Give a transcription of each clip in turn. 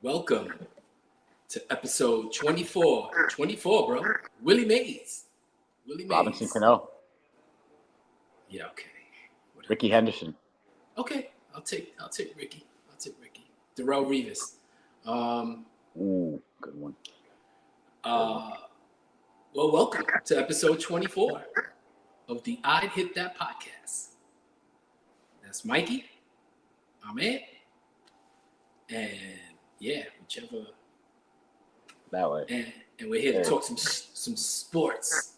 Welcome to episode 24. 24, bro. Willie Mays. Willie Robinson Mays. Cano, Yeah, okay. Whatever. Ricky Henderson. Okay, I'll take Ricky. Darrell Revis. Good one. Well, welcome to episode 24 of the I'd Hit That podcast. That's Mikey. I'm Ed. And yeah, whichever. That way. And we're here to talk some sports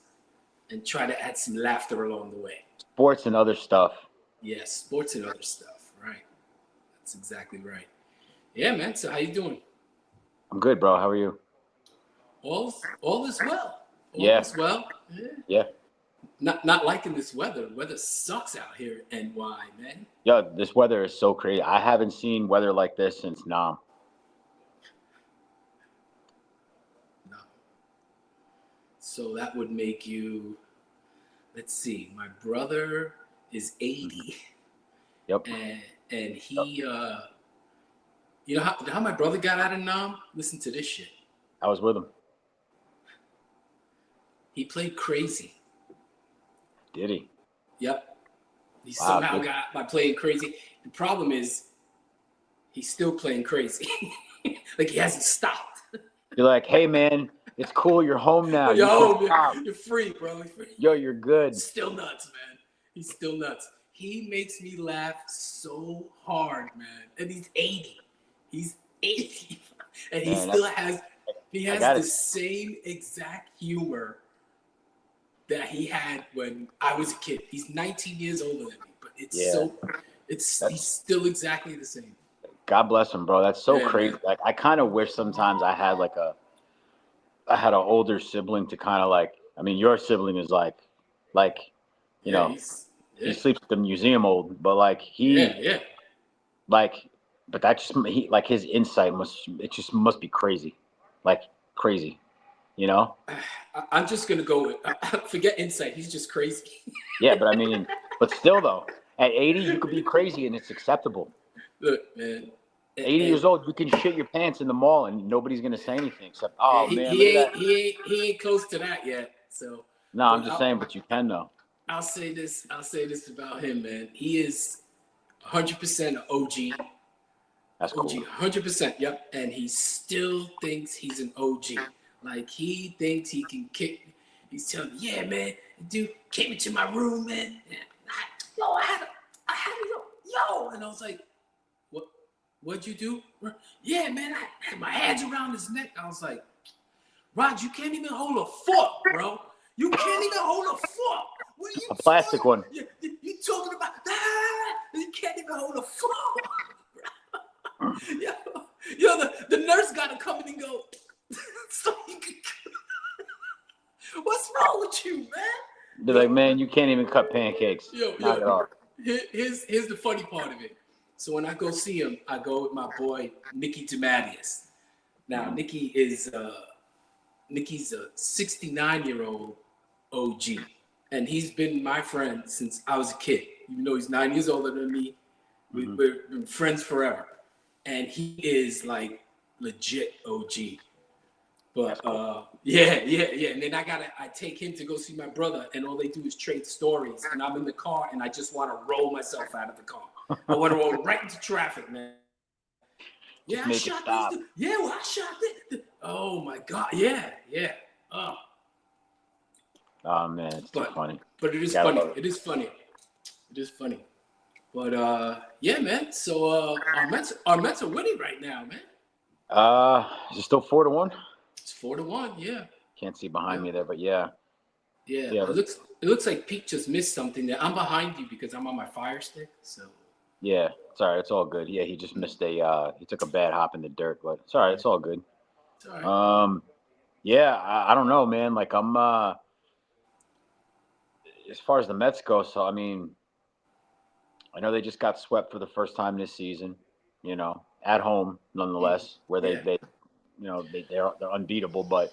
and try to add some laughter along the way. Sports and other stuff. Yeah, sports and other stuff. Right. That's exactly right. Yeah, man. So how you doing? I'm good, bro. How are you? All is well. All Yeah. is well. Yeah. Not liking this weather. The weather sucks out here in NY, man. Yeah, this weather is so crazy. I haven't seen weather like this since Nam. No. So that would make you, let's see, my brother is 80. Yep. And he you know how my brother got out of Nam? Listen to this shit. I was with him. He played crazy. Did he? Yep. He Wow, somehow good. got by playing crazy. The problem is he's still playing crazy. Like he hasn't stopped. You're like, hey, man, it's cool. You're home now. You're free, bro. You're free. Yo, you're good. Still nuts, man. He's still nuts. He makes me laugh so hard, man. And he's 80. He's 80. And he Man, still has the same exact humor that he had when I was a kid. He's 19 years older than me, but he's still exactly the same. God bless him, bro. That's so crazy. Man. Like, I kind of wish sometimes I had I had an older sibling to kind of like. I mean, your sibling is like, you know, he sleeps at the museum old, but like but that just like his insight must be crazy, like crazy, you know. I'm just gonna go with forget insight. He's just crazy. Yeah, but I mean, but still though, at 80 you could be crazy and it's acceptable. Look, man. 80 years old, you can shit your pants in the mall and nobody's gonna say anything except, oh man, he ain't close to that yet. So no, I'm just saying, but you can though. I'll say this about him, man. He is 100% OG. That's cool. OG, 100%. Yep, and he still thinks he's an OG. Like he thinks he can kick. He's telling me, yeah, man, dude came into my room, man. I had yo, and I was like, what'd you do? Yeah, man, I had my hands around his neck. I was like, Rod, you can't even hold a fork, bro. You can't even hold a fork. What are you a plastic one. You talking about that? You can't even hold a fork. yo, the nurse got to come in and go. So he can... What's wrong with you, man? They're like, man, you can't even cut pancakes. Not at all. Here's the funny part of it. So when I go see him, I go with my boy Nicky DeMatteis. Now Nicky's a 69-year-old OG, and he's been my friend since I was a kid. Even though he's 9 years older than me, we've been friends forever. And he is like legit OG. But yeah. And then I take him to go see my brother, and all they do is trade stories. And I'm in the car, and I just want to roll myself out of the car. I want to roll right into traffic, man. Yeah, I shot this dude. Yeah, well, I shot this. Oh my God. Yeah. Oh man, it's too funny. But it is funny. It is funny. But yeah, man. So our Mets are winning right now, man. Is it still 4-1? It's 4-1. Yeah. Can't see behind me there, but yeah. Yeah. It looks like Pete just missed something there. I'm behind you because I'm on my Fire Stick. So. Yeah, it's all right. It's all good. Yeah, he just missed he took a bad hop in the dirt, but it's all right. It's all good. It's all right. Yeah, I don't know, man. Like I'm as far as the Mets go, so I mean, I know they just got swept for the first time this season, you know, at home nonetheless, where they're unbeatable, but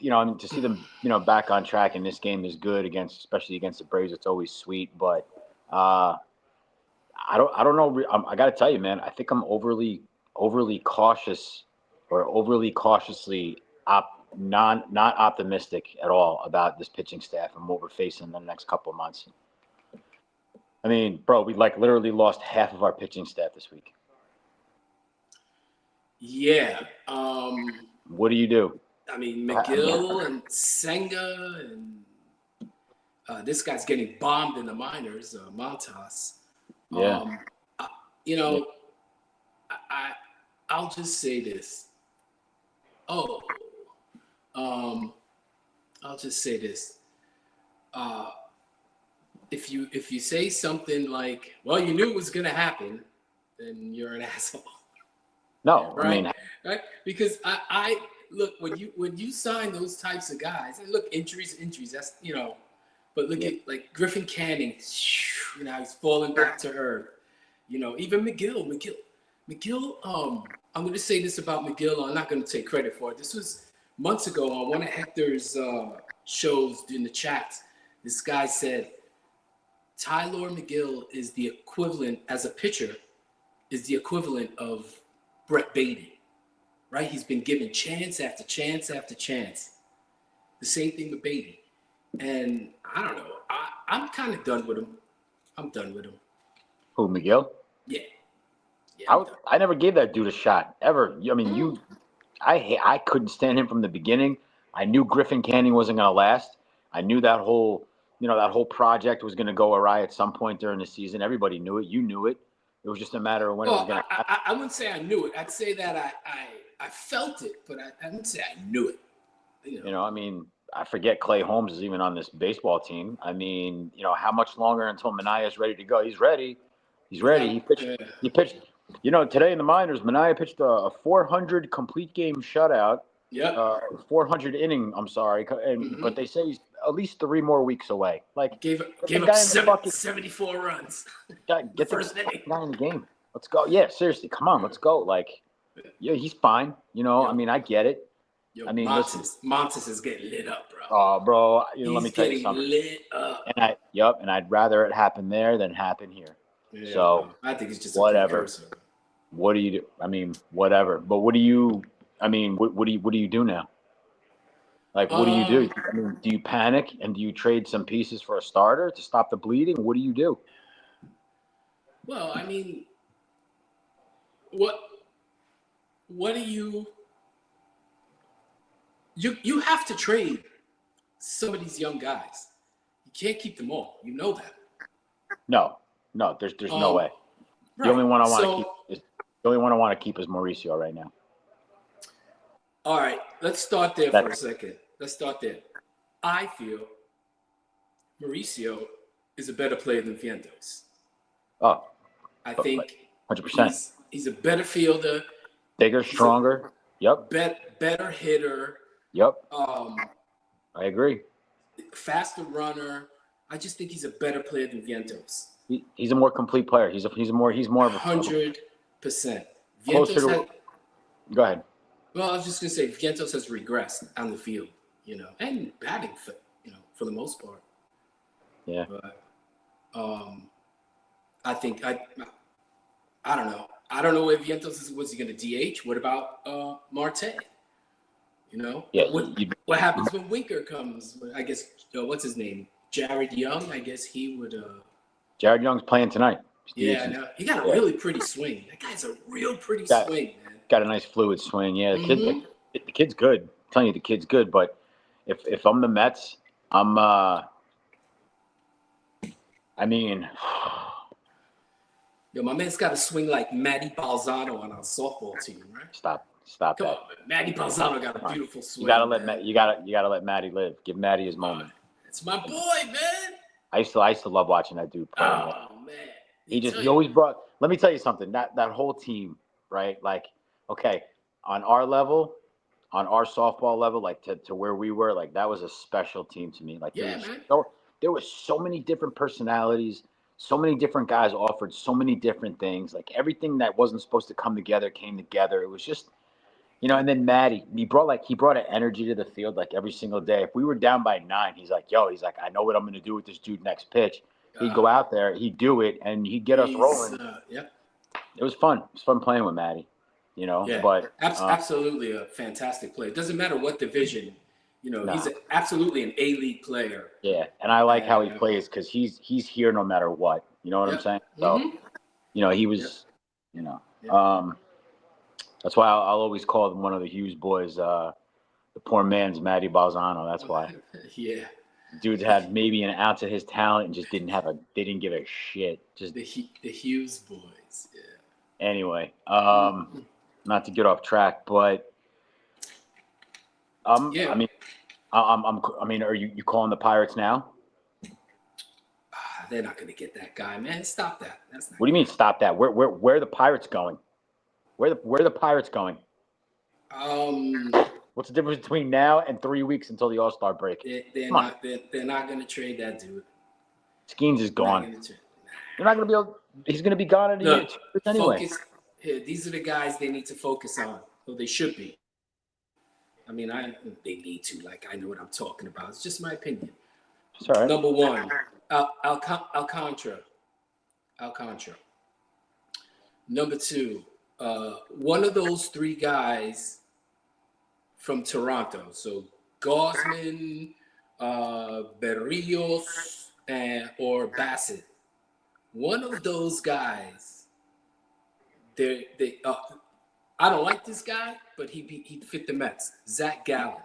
you know, I mean, to see them, you know, back on track in this game is good especially against the Braves. It's always sweet, but I don't know. I got to tell you, man, I think I'm overly overly cautious or overly cautiously not optimistic at all about this pitching staff and what we're facing in the next couple of months. I mean, bro, we like literally lost half of our pitching staff this week. Yeah. What do you do? I mean, McGill and Senga and this guy's getting bombed in the minors, Montas. Yeah. I'll just say this. I'll just say this. If you say something like, "Well, you knew it was gonna happen," then you're an asshole. No, right? I mean, right? Because I look when you sign those types of guys, and look, injuries. That's but look at like Griffin Canning. He's falling back to earth. Even McGill. I'm going to say this about McGill. I'm not going to take credit for it. This was months ago on one of Hector's shows in the chats. This guy said Tyler McGill is the equivalent as a pitcher, is the equivalent of Brett Beatty, right? He's been given chance after chance after chance. The same thing with Beatty. And I don't know. I'm kind of done with him. I'm done with him. Who, Miguel? Yeah. I never gave that dude a shot ever. I mean, I couldn't stand him from the beginning. I knew Griffin Canning wasn't going to last. I knew that whole project was going to go awry at some point during the season. Everybody knew it. You knew it. It was just a matter of when it was going to happen. I wouldn't say I knew it. I'd say that I felt it, but I wouldn't say I knew it. I mean, I forget Clay Holmes is even on this baseball team. I mean, how much longer until Minaya is ready to go? He's ready. He's ready. Yeah. He pitched. Today in the minors, Minaya pitched a 400 complete game shutout. Yeah. 400 inning. I'm sorry, but they say he's at least 3 more weeks away. Like gave up 74 runs. Get the guy in the game. Let's go. Yeah, seriously, come on, let's go. Like, yeah, he's fine. I mean, I get it. I mean, Montes is getting lit up, bro. Oh, bro, let me tell you something. He's getting lit up. And I'd rather it happen there than happen here. Yeah, so I think it's just whatever. What do you do? I mean, whatever. But what do you? I mean, what do you do now? Like, what do you do? I mean, do you panic and do you trade some pieces for a starter to stop the bleeding? What do you do? Well, I mean, what do you have to trade some of these young guys. You can't keep them all. You know that. No, there's no way. Right. The only one I want to keep is Mauricio right now. All right, let's start there for a second. Let's start there. I feel Mauricio is a better player than Vientos. Oh, I think 100%. He's a better fielder. Bigger, stronger. Yep. Better hitter. Yep. I agree. Faster runner. I just think he's a better player than Vientos. He's a more complete player. He's more of a 100%. Go ahead. Well, I was just gonna say Vientos has regressed on the field, and batting, for the most part. Yeah. But I think I don't know. I don't know where Vientos is. Was he gonna DH? What about Marte? Yeah. What happens when Winker comes? I guess what's his name? Jared Young. I guess he would. Jared Young's playing tonight. Yeah, I know. He got a really pretty swing. That guy's a real pretty swing, man. Got a nice fluid swing. Yeah, the kid's good. I'm telling you, the kid's good. But if I'm the Mets, I mean, my man's got to swing like Matty Balzano on our softball team, right? Stop Come that. On, Matty Balzano got a beautiful swing. You gotta let Matty live. Give Matty his moment. It's my boy, man. I used to love watching that dude play. Oh man. He always brought. Let me tell you something. That whole team, right? Like, okay, on our level, on our softball level, like to where we were, like that was a special team to me. Like, there was so many different personalities, so many different guys offered so many different things. Like everything that wasn't supposed to come together came together. It was just, and then Matty, he brought an energy to the field like every single day. If we were down by 9, he's like, I know what I'm going to do with this dude next pitch. He'd go out there, he'd do it, and he'd get us rolling. Yep. It was fun. It was fun playing with Matty. Yeah, but absolutely a fantastic player. It doesn't matter what division, he's absolutely an A-League player. yeah, and I like how he And, plays because he's here no matter what. You know what I'm yep. saying? So, Mm-hmm. he Yep. was, Yep. that's why I'll always call one of the Hughes boys the poor man's Matty Balzano. That's why. Yeah. Dude had maybe an ounce of his talent and just they didn't give a shit. Just The Hughes boys. Yeah. anyway, Mhm. not to get off track, but Yeah. I mean, are you calling the Pirates now? They're not going to get that guy, man. Stop that. That's not. What do you mean? Stop that. Where are the Pirates going? Where are the Pirates going? What's the difference between now and 3 weeks until the All-Star break? They're Come on. not. They're not going to trade that dude. Skeens is They're not gone. going to trade. You're not going to be able. He's going to be gone in a year, Look, 2 years anyway. focus. Here, these are the guys they need to focus on. Or they should be. I mean, they need to. Like, I know what I'm talking about. It's just my opinion. It's all right. Number one, Alcantara. Number two, one of those three guys from Toronto. So Gosman, Berrios, or Bassett. One of those guys. I don't like this guy, but he'd fit the Mets. Zach Gallen.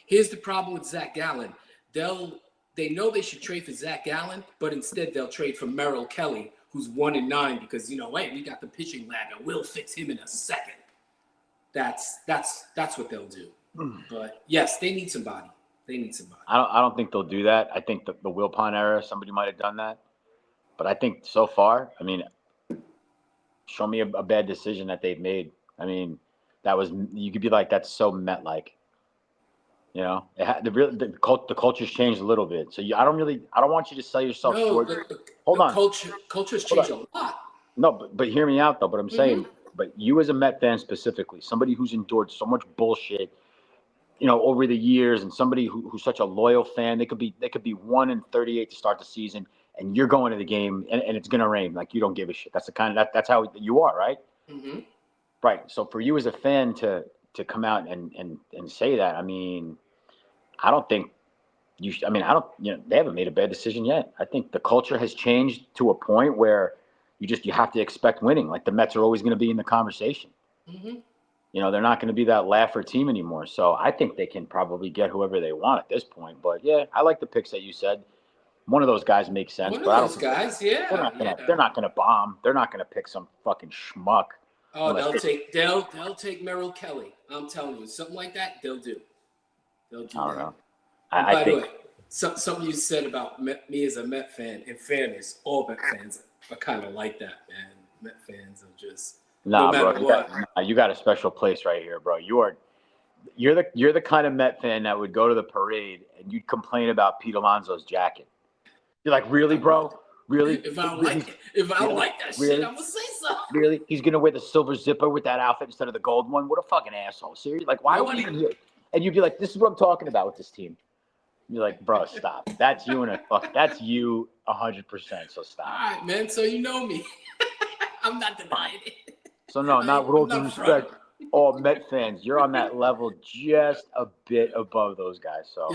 Here's the problem with Zach Gallen. They know they should trade for Zach Gallen, but instead they'll trade for Merrill Kelly, who's 1-9, because hey, we got the pitching ladder. We'll fix him in a second. That's what they'll do. But yes, they need somebody. I don't think they'll do that. I think the Wilpon era, somebody might have done that. But I think so far, I mean, show me a bad decision that they've made. I mean, you could be like, that's so Met-like. The culture's changed a little bit. So I don't want you to sell yourself short. Hold on. Culture's changed a lot. No, but hear me out though. But I'm saying, but you as a Met fan specifically, somebody who's endured so much bullshit, over the years, and somebody who's such a loyal fan, they could be 1-38 to start the season, and you're going to the game, and it's gonna rain. Like, you don't give a shit. That's the kind of that's how you are, right? Mm-hmm. Right. So for you as a fan to come out and say that, I mean, I don't think I don't. They haven't made a bad decision yet. I think the culture has changed to a point where you have to expect winning. Like, the Mets are always going to be in the conversation. Mm-hmm. They're not going to be that laugher team anymore. So I think they can probably get whoever they want at this point. But yeah, I like the picks that you said. One of those guys makes sense. One of those guys, yeah. They're not going to bomb. They're not going to pick some fucking schmuck. Oh, they'll take Merrill Kelly. I'm telling you, something like that, they'll do. They'll do. I don't know. By the way, something you said about me as a Met fan. In fairness, all Met fans are kind of like that, man. Met fans are just no matter bro. what. You got a special place right here, bro. You're the kind of Met fan that would go to the parade and you'd complain about Pete Alonso's jacket. You're like, really, bro? Really? If I don't like that shit, I'm gonna say so. Really? He's gonna wear the silver zipper with that outfit instead of the gold one? What a fucking asshole! Seriously? Like, why would he even here? And you'd be like, this is what I'm talking about with this team. You're like, bro, stop. That's you that's you 100%. So stop. All right, man. So you know me. I'm not denying it. So no, not with all due respect, all Met fans, you're on that level just a bit above those guys. So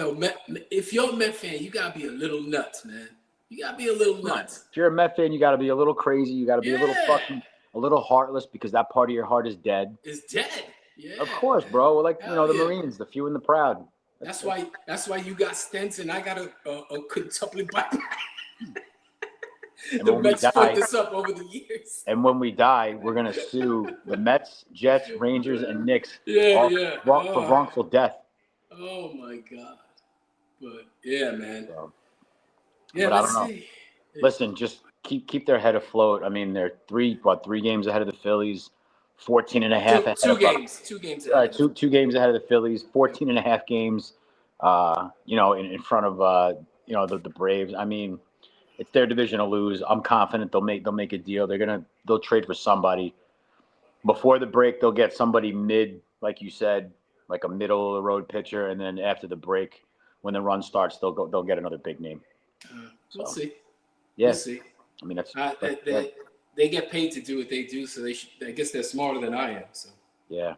if you're a Met fan, you gotta be a little nuts, man. You gotta be a little nuts. If you're a Met fan, you gotta be a little crazy. You gotta be a little heartless, because that part of your heart is dead. It's dead. Yeah. Of course, bro. We're like, the Marines, the few and the proud. That's why you got stents and I got a quintuplet bike. The Mets fucked this up over the years. And when we die, we're gonna sue the Mets, Jets, Rangers, and Knicks for wrongful death. Oh my God. But yeah, man. So, yeah, let's see. Listen, just keep their head afloat. I mean, they're 3 games ahead of the Phillies, 14 and a half ahead two of games. Two games ahead of the Phillies, 14 and a half games, in front of the Braves. I mean, it's their division to lose. I'm confident they'll make a deal. They'll trade for somebody. Before the break, they'll get somebody mid, like you said, like a middle of the road pitcher, and then after the break, when the run starts, they'll get another big name. We'll see. Yeah. We'll see. I mean, they get paid to do what they do, so I guess they're smarter than I am. So Yeah.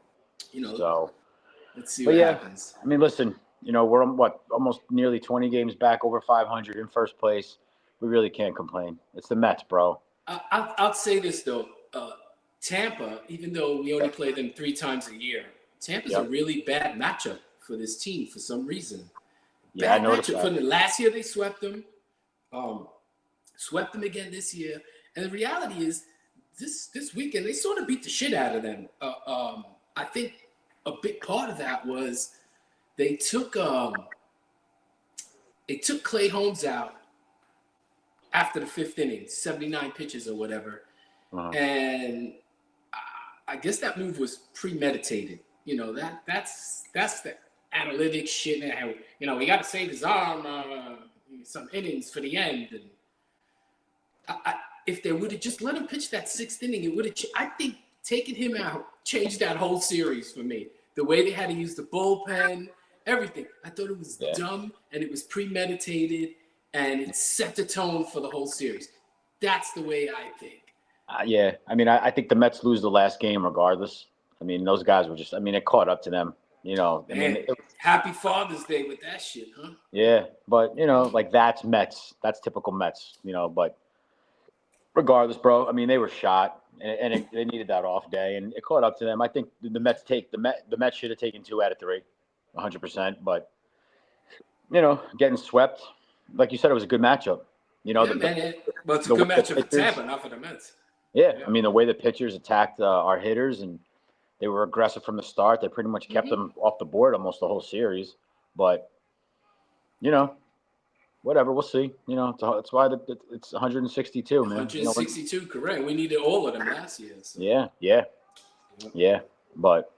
you know, So, let's see but what yeah, happens. I mean, listen, we're almost nearly 20 games back, over 500 in first place. We really can't complain. It's the Mets, bro. I'll say this though, Tampa, even though we only play them 3 times a year, Tampa's a Yep. really bad matchup for this team for some reason. Yeah, I Bad noticed matchup. that. From the last year they swept them, swept them again this year, and the reality is, this weekend they sort of beat the shit out of them. I think a big part of that was they took Clay Holmes out after the 5th inning, 79 pitches or whatever. Uh-huh. And I guess that move was premeditated. That's the analytics shit. And we got to save his arm, some innings for the end. And if they would have just let him pitch that 6th inning, it would have. I think taking him out changed that whole series for me. The way they had to use the bullpen, everything. I thought it was dumb and it was premeditated, and it set the tone for the whole series. That's the way I think. Yeah, I mean, I think the Mets lose the last game regardless. I mean, those guys were just, it caught up to them. Man, happy Father's Day with that shit, huh? Yeah, but, like that's Mets. That's typical Mets, but regardless, bro, I mean, they were shot and they needed that off day and it caught up to them. I think the Mets should have taken 2 out of 3, 100%. But, getting swept, like you said, it was a good matchup. Man. Well, it's a good matchup for Tampa, not for the Mets. Yeah, I mean, the way the pitchers attacked our hitters, and they were aggressive from the start. They pretty much kept them off the board almost the whole series. But, whatever, we'll see. It's why it's 162, man. 162, correct. We needed all of them last year. So. Yeah. But,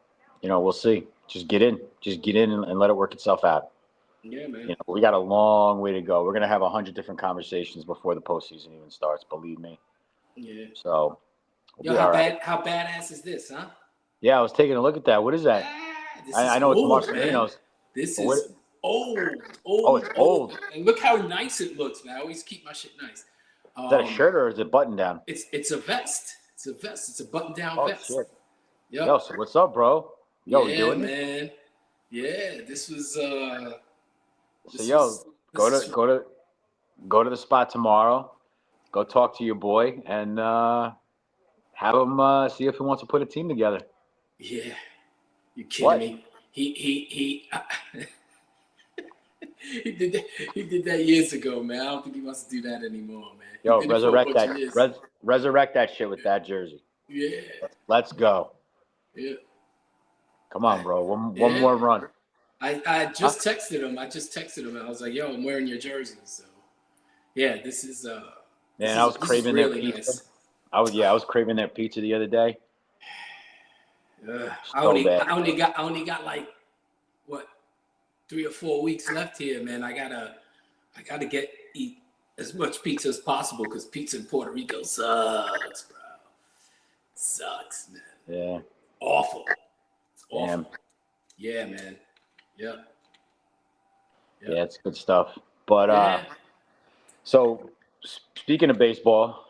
we'll see. Just get in and let it work itself out. Yeah, man. We got a long way to go. We're gonna have 100 different conversations before the postseason even starts. Believe me. Yeah. So. Yo, how badass is this, huh? Yeah, I was taking a look at that. What is that? I know old, it's Marcelino's. This is old. Oh, it's old. And look how nice it looks, man. I always keep my shit nice. Is that a shirt or is it button down? It's a vest. It's a vest. It's a button down vest. Shit. Yep. Yo, so what's up, bro? Yo, we doing man. it? Yeah, this was go to the spot tomorrow. Go talk to your boy and have him see if he wants to put a team together. Yeah. You kidding me? He he did that years ago, man. I don't think he wants to do that anymore, man. Yo, resurrect that shit with that jersey. Yeah. Let's go. Yeah. Come on, bro. One more run. I just texted him. And I was like, yo, I'm wearing your jersey. So yeah, this is Man, I was craving their pizza. Nice. I was craving their pizza the other day. I only got like what 3 or 4 weeks left here, man. I gotta eat as much pizza as possible because pizza in Puerto Rico sucks, bro. Sucks, man. Yeah. Awful. It's awful. Damn. Yeah, man. Yeah. Yeah, it's good stuff. But so speaking of baseball,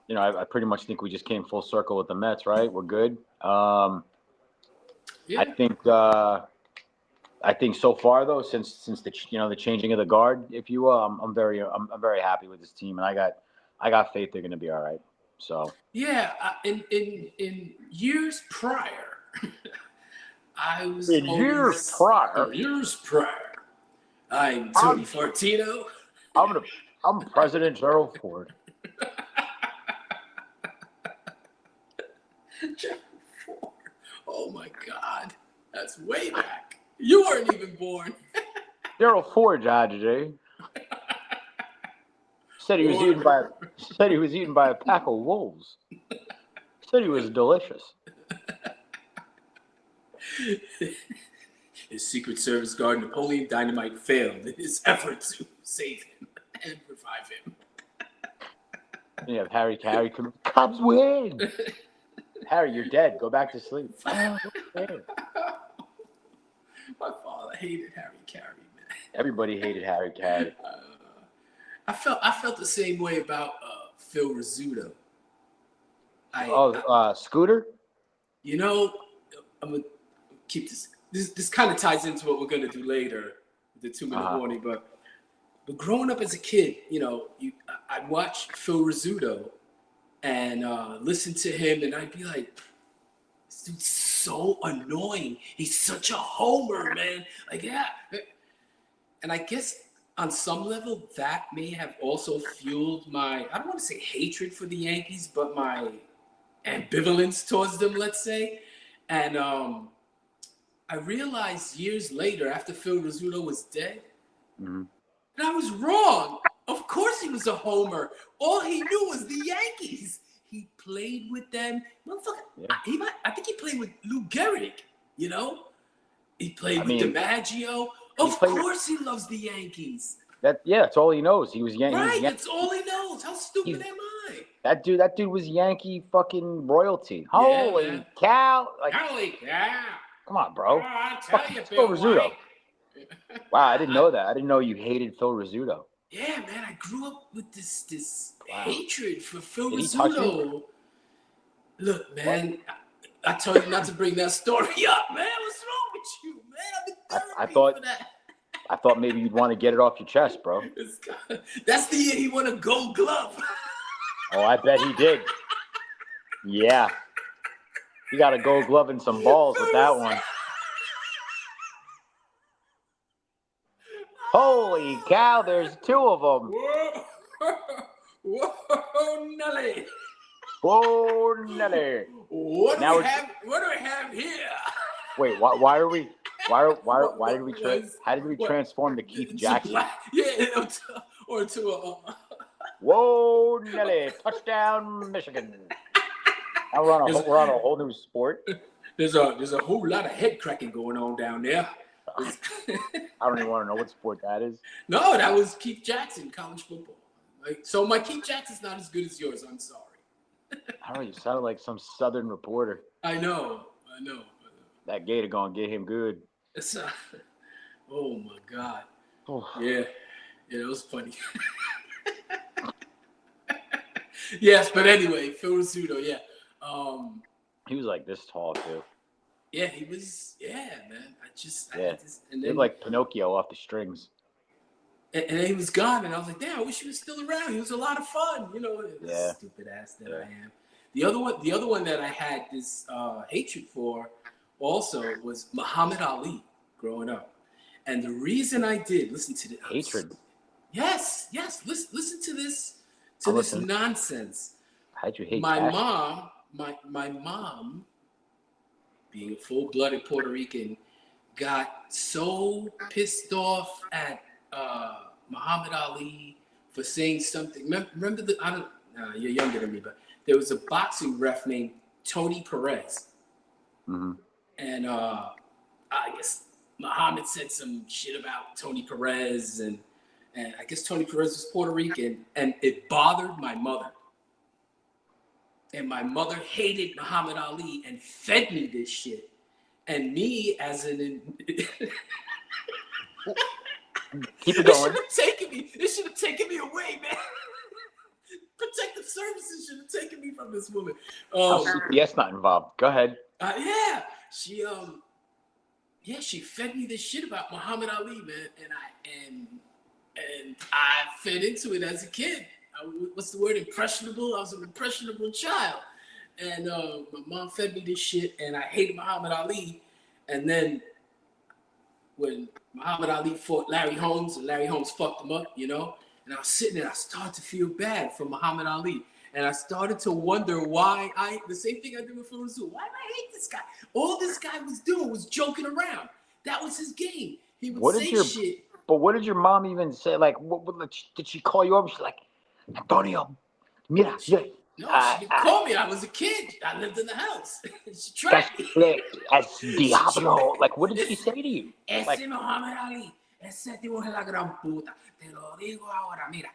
I pretty much think we just came full circle with the Mets, right? We're good. I think so far though, since the the changing of the guard, if you will, I'm very happy with this team, and I got faith they're going to be all right. So yeah, in years prior, I was years prior. I'm Tony Fortino. I'm President Gerald Ford. Gerald Ford. Oh my God, that's way back. You weren't even born. Gerald Ford died today. Said he was eaten by a pack of wolves. Said he was delicious. His Secret Service guard Napoleon Dynamite failed in his effort to save him and revive him. And you have Harry Cubs win. Harry, you're dead. Go back to sleep. My father hated Harry Carey, man. Everybody hated Harry Carey. I felt the same way about Phil Rizzuto. Scooter? You know, I'm gonna keep this. This kind of ties into what we're gonna do later, the 2-minute warning. But growing up as a kid, you know, I'd watch Phil Rizzuto and listen to him, and I'd be like, this dude's so annoying. He's such a homer, man. Like, yeah. And I guess on some level, that may have also fueled my, I don't want to say hatred for the Yankees, but my ambivalence towards them, let's say. And I realized years later, after Phil Rizzuto was dead, that I was wrong. Of course he was a homer. All he knew was the Yankees. He played with them. Motherfucker, yeah. I think he played with Lou Gehrig, you know? He played with DiMaggio. Of course he loves the Yankees. That's all he knows. He was Yankee. Right, that's all he knows. How stupid am I? That dude was Yankee fucking royalty. Holy cow. Like, holy cow. Come on, bro. Oh, I tell you, Phil Rizzuto. Wow, I didn't know that. I didn't know you hated Phil Rizzuto. Yeah, man, I grew up with this hatred for Phil Did he touch Rizzuto. you? Look, man, I told you not to bring that story up, man. What's wrong with you, man? I've been therapy for that. I thought maybe you'd want to get it off your chest, bro. That's the year he won a Gold Glove. Oh, I bet he did. Yeah. He got a Gold Glove and some balls with that one. Holy cow, there's 2 of them. Whoa, Nelly. Whoa, Nelly. What do we have here? Wait, why are we? Why did we? How did we transform to Keith Jackson? Or to a. Whoa, Nelly! Touchdown, Michigan! Now we're on a whole new sport. There's a whole lot of head cracking going on down there. I don't even want to know what sport that is. No, that was Keith Jackson, college football. So my Keith Jackson's not as good as yours. I'm sorry. I don't know. You sounded like some Southern reporter. I know. That gator gonna get him good. Oh my God. Oh. Yeah, it was funny. Yes, but anyway, Phil Rizzuto, yeah. He was like this tall too. Yeah, he was. Yeah, man. And then like Pinocchio off the strings. And then he was gone, and I was like, damn, I wish he was still around. He was a lot of fun, you know. Stupid ass that I am. The other one that I had this hatred for also was Muhammad Ali growing up. And the reason I did listen to the hatred. Yes. Listen to this this nonsense. How'd you hate my mom, being a full-blooded Puerto Rican, got so pissed off at Muhammad Ali for saying something. Remember you're younger than me, but there was a boxing ref named Tony Perez. Mm-hmm. And I guess Muhammad said some shit about Tony Perez, and I guess Tony Perez was Puerto Rican, and it bothered my mother. And my mother hated Muhammad Ali and fed me this shit. And me as an keep it going. It should have taken me away, man. Protective services should have taken me from this woman. CPS not involved. Go ahead. She fed me this shit about Muhammad Ali, man, and I fed into it as a kid. What's the word? Impressionable. I was an impressionable child, and my mom fed me this shit, and I hated Muhammad Ali. And then when Muhammad Ali fought Larry Holmes, and Larry Holmes fucked him up, you know, and I was sitting there, I started to feel bad for Muhammad Ali. And I started to wonder why the same thing I did with Phil Rizzuto. Why do I hate this guy? All this guy was doing was joking around. That was his game. He would say shit. But what did your mom even say? Like, what did she call you over? She's like, Antonio, mira. No, she didn't call me. I was a kid. I lived in the house. She tried me. As Diablo. Like, what did she say to you? Ese Muhammad Ali, ese tipo es la gran puta. Te lo digo ahora. Mira.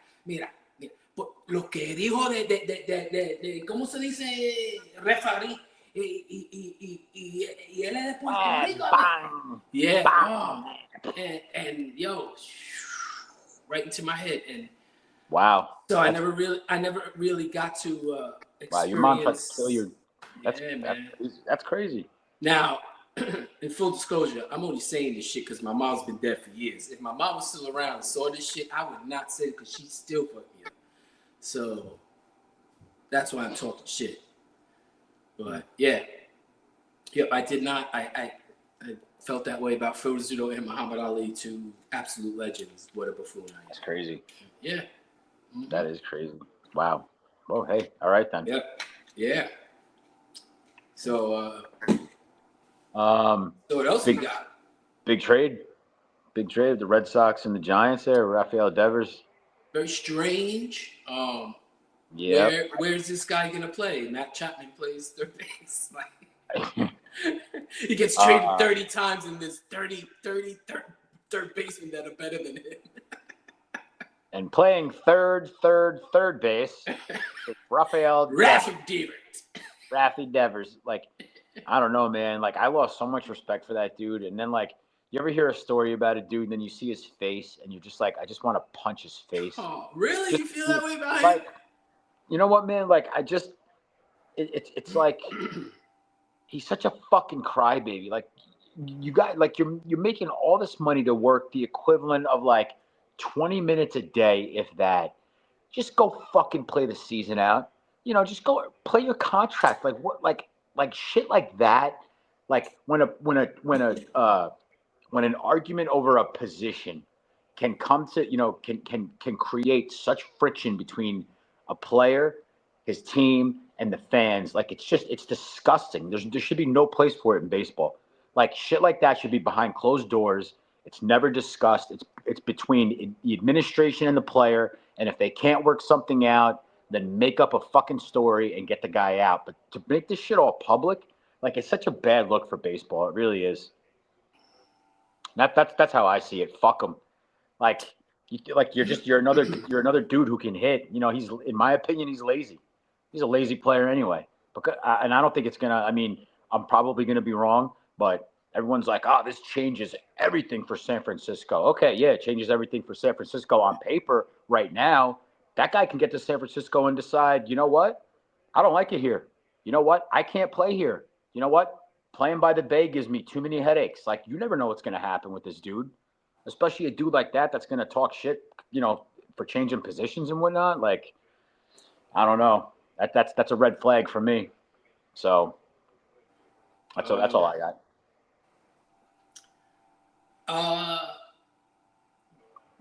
Lo que dijo de ¿cómo se dice? Referee. Y él es de Puerto Rico. Bang, yeah. Bang. And yo, right into my head. And Wow. So I never really got to Wow. Your mom tried to kill experience. your. That's Yeah, that's man. crazy. That's crazy. Now, in full disclosure, I'm only saying this shit because my mom's been dead for years. If my mom was still around and saw this shit, I would not say it because she still fucked me up. So that's why I'm talking shit. But yeah, yep, I did not. I felt that way about Phil Rizzuto and Muhammad Ali, two absolute legends. What a buffoon I am. That's crazy. Yeah. Mm-hmm. That is crazy. Wow. Well, hey, all right then. Yep. Yeah. So, so what else we got? Big trade. Big trade. The Red Sox and the Giants there. Rafael Devers. Very strange. Yeah. Where's this guy gonna play? Matt Chapman plays third base. Like, he gets traded 30 times in this 30 third baseman that are better than him. And playing third base, Rafael Raffy Devers. Like, I don't know, man. Like, I lost so much respect for that dude. And then, like, you ever hear a story about a dude, and then you see his face, and you're just like, I just want to punch his face. Oh, really? You feel that way about him? Like, you know what, man? Like, it's like he's such a fucking crybaby. Like, you got like you're making all this money to work the equivalent of like 20 minutes a day, if that. Just go fucking play the season out. You know, just go play your contract. Like what? Like shit like that. Like when an argument over a position can come to can create such friction between a player, his team, and the fans. Like it's disgusting. There should be no place for it in baseball. Like shit like that should be behind closed doors. It's never discussed. It's between the administration and the player. And if they can't work something out, then make up a fucking story and get the guy out. But to make this shit all public, like it's such a bad look for baseball. It really is. That's how I see it. Fuck them. Like you're another dude who can hit. You know, he's in my opinion he's lazy. He's a lazy player anyway. Because and I don't think it's gonna. I mean, I'm probably gonna be wrong, but everyone's like, oh, this changes everything for San Francisco. Okay, yeah, it changes everything for San Francisco on paper right now. That guy can get to San Francisco and decide, you know what? I don't like it here. You know what? I can't play here. You know what? Playing by the Bay gives me too many headaches. Like, you never know what's going to happen with this dude, especially a dude like that that's going to talk shit, you know, for changing positions and whatnot. Like, I don't know. That's a red flag for me. So that's all I got.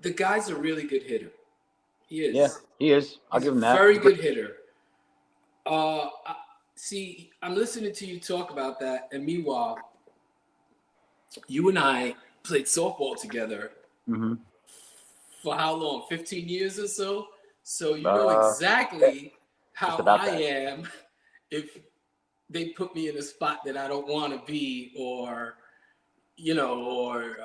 The guy's a really good hitter. He is. Yeah, he is. I'll give him that. Very good hitter. See, I'm listening to you talk about that, and meanwhile, you and I played softball together for how long? 15 years or so? So you know exactly how I am if they put me in a spot that I don't want to be, or, you know, or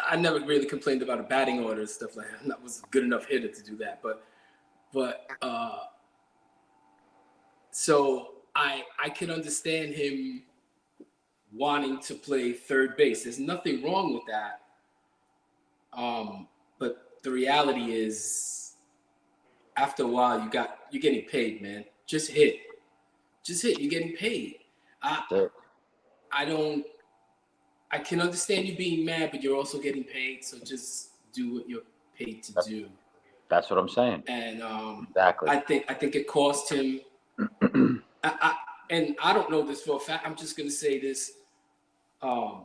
I never really complained about a batting order and stuff like that. I was a good enough hitter to do that. But so I can understand him wanting to play third base. There's nothing wrong with that. But the reality is, after a while, you're getting paid, man. Just hit. You're getting paid. I can understand you being mad, but you're also getting paid. So just do what you're paid to do. That's what I'm saying. And exactly. I think it cost him. And I don't know this for a fact. I'm just gonna say this. I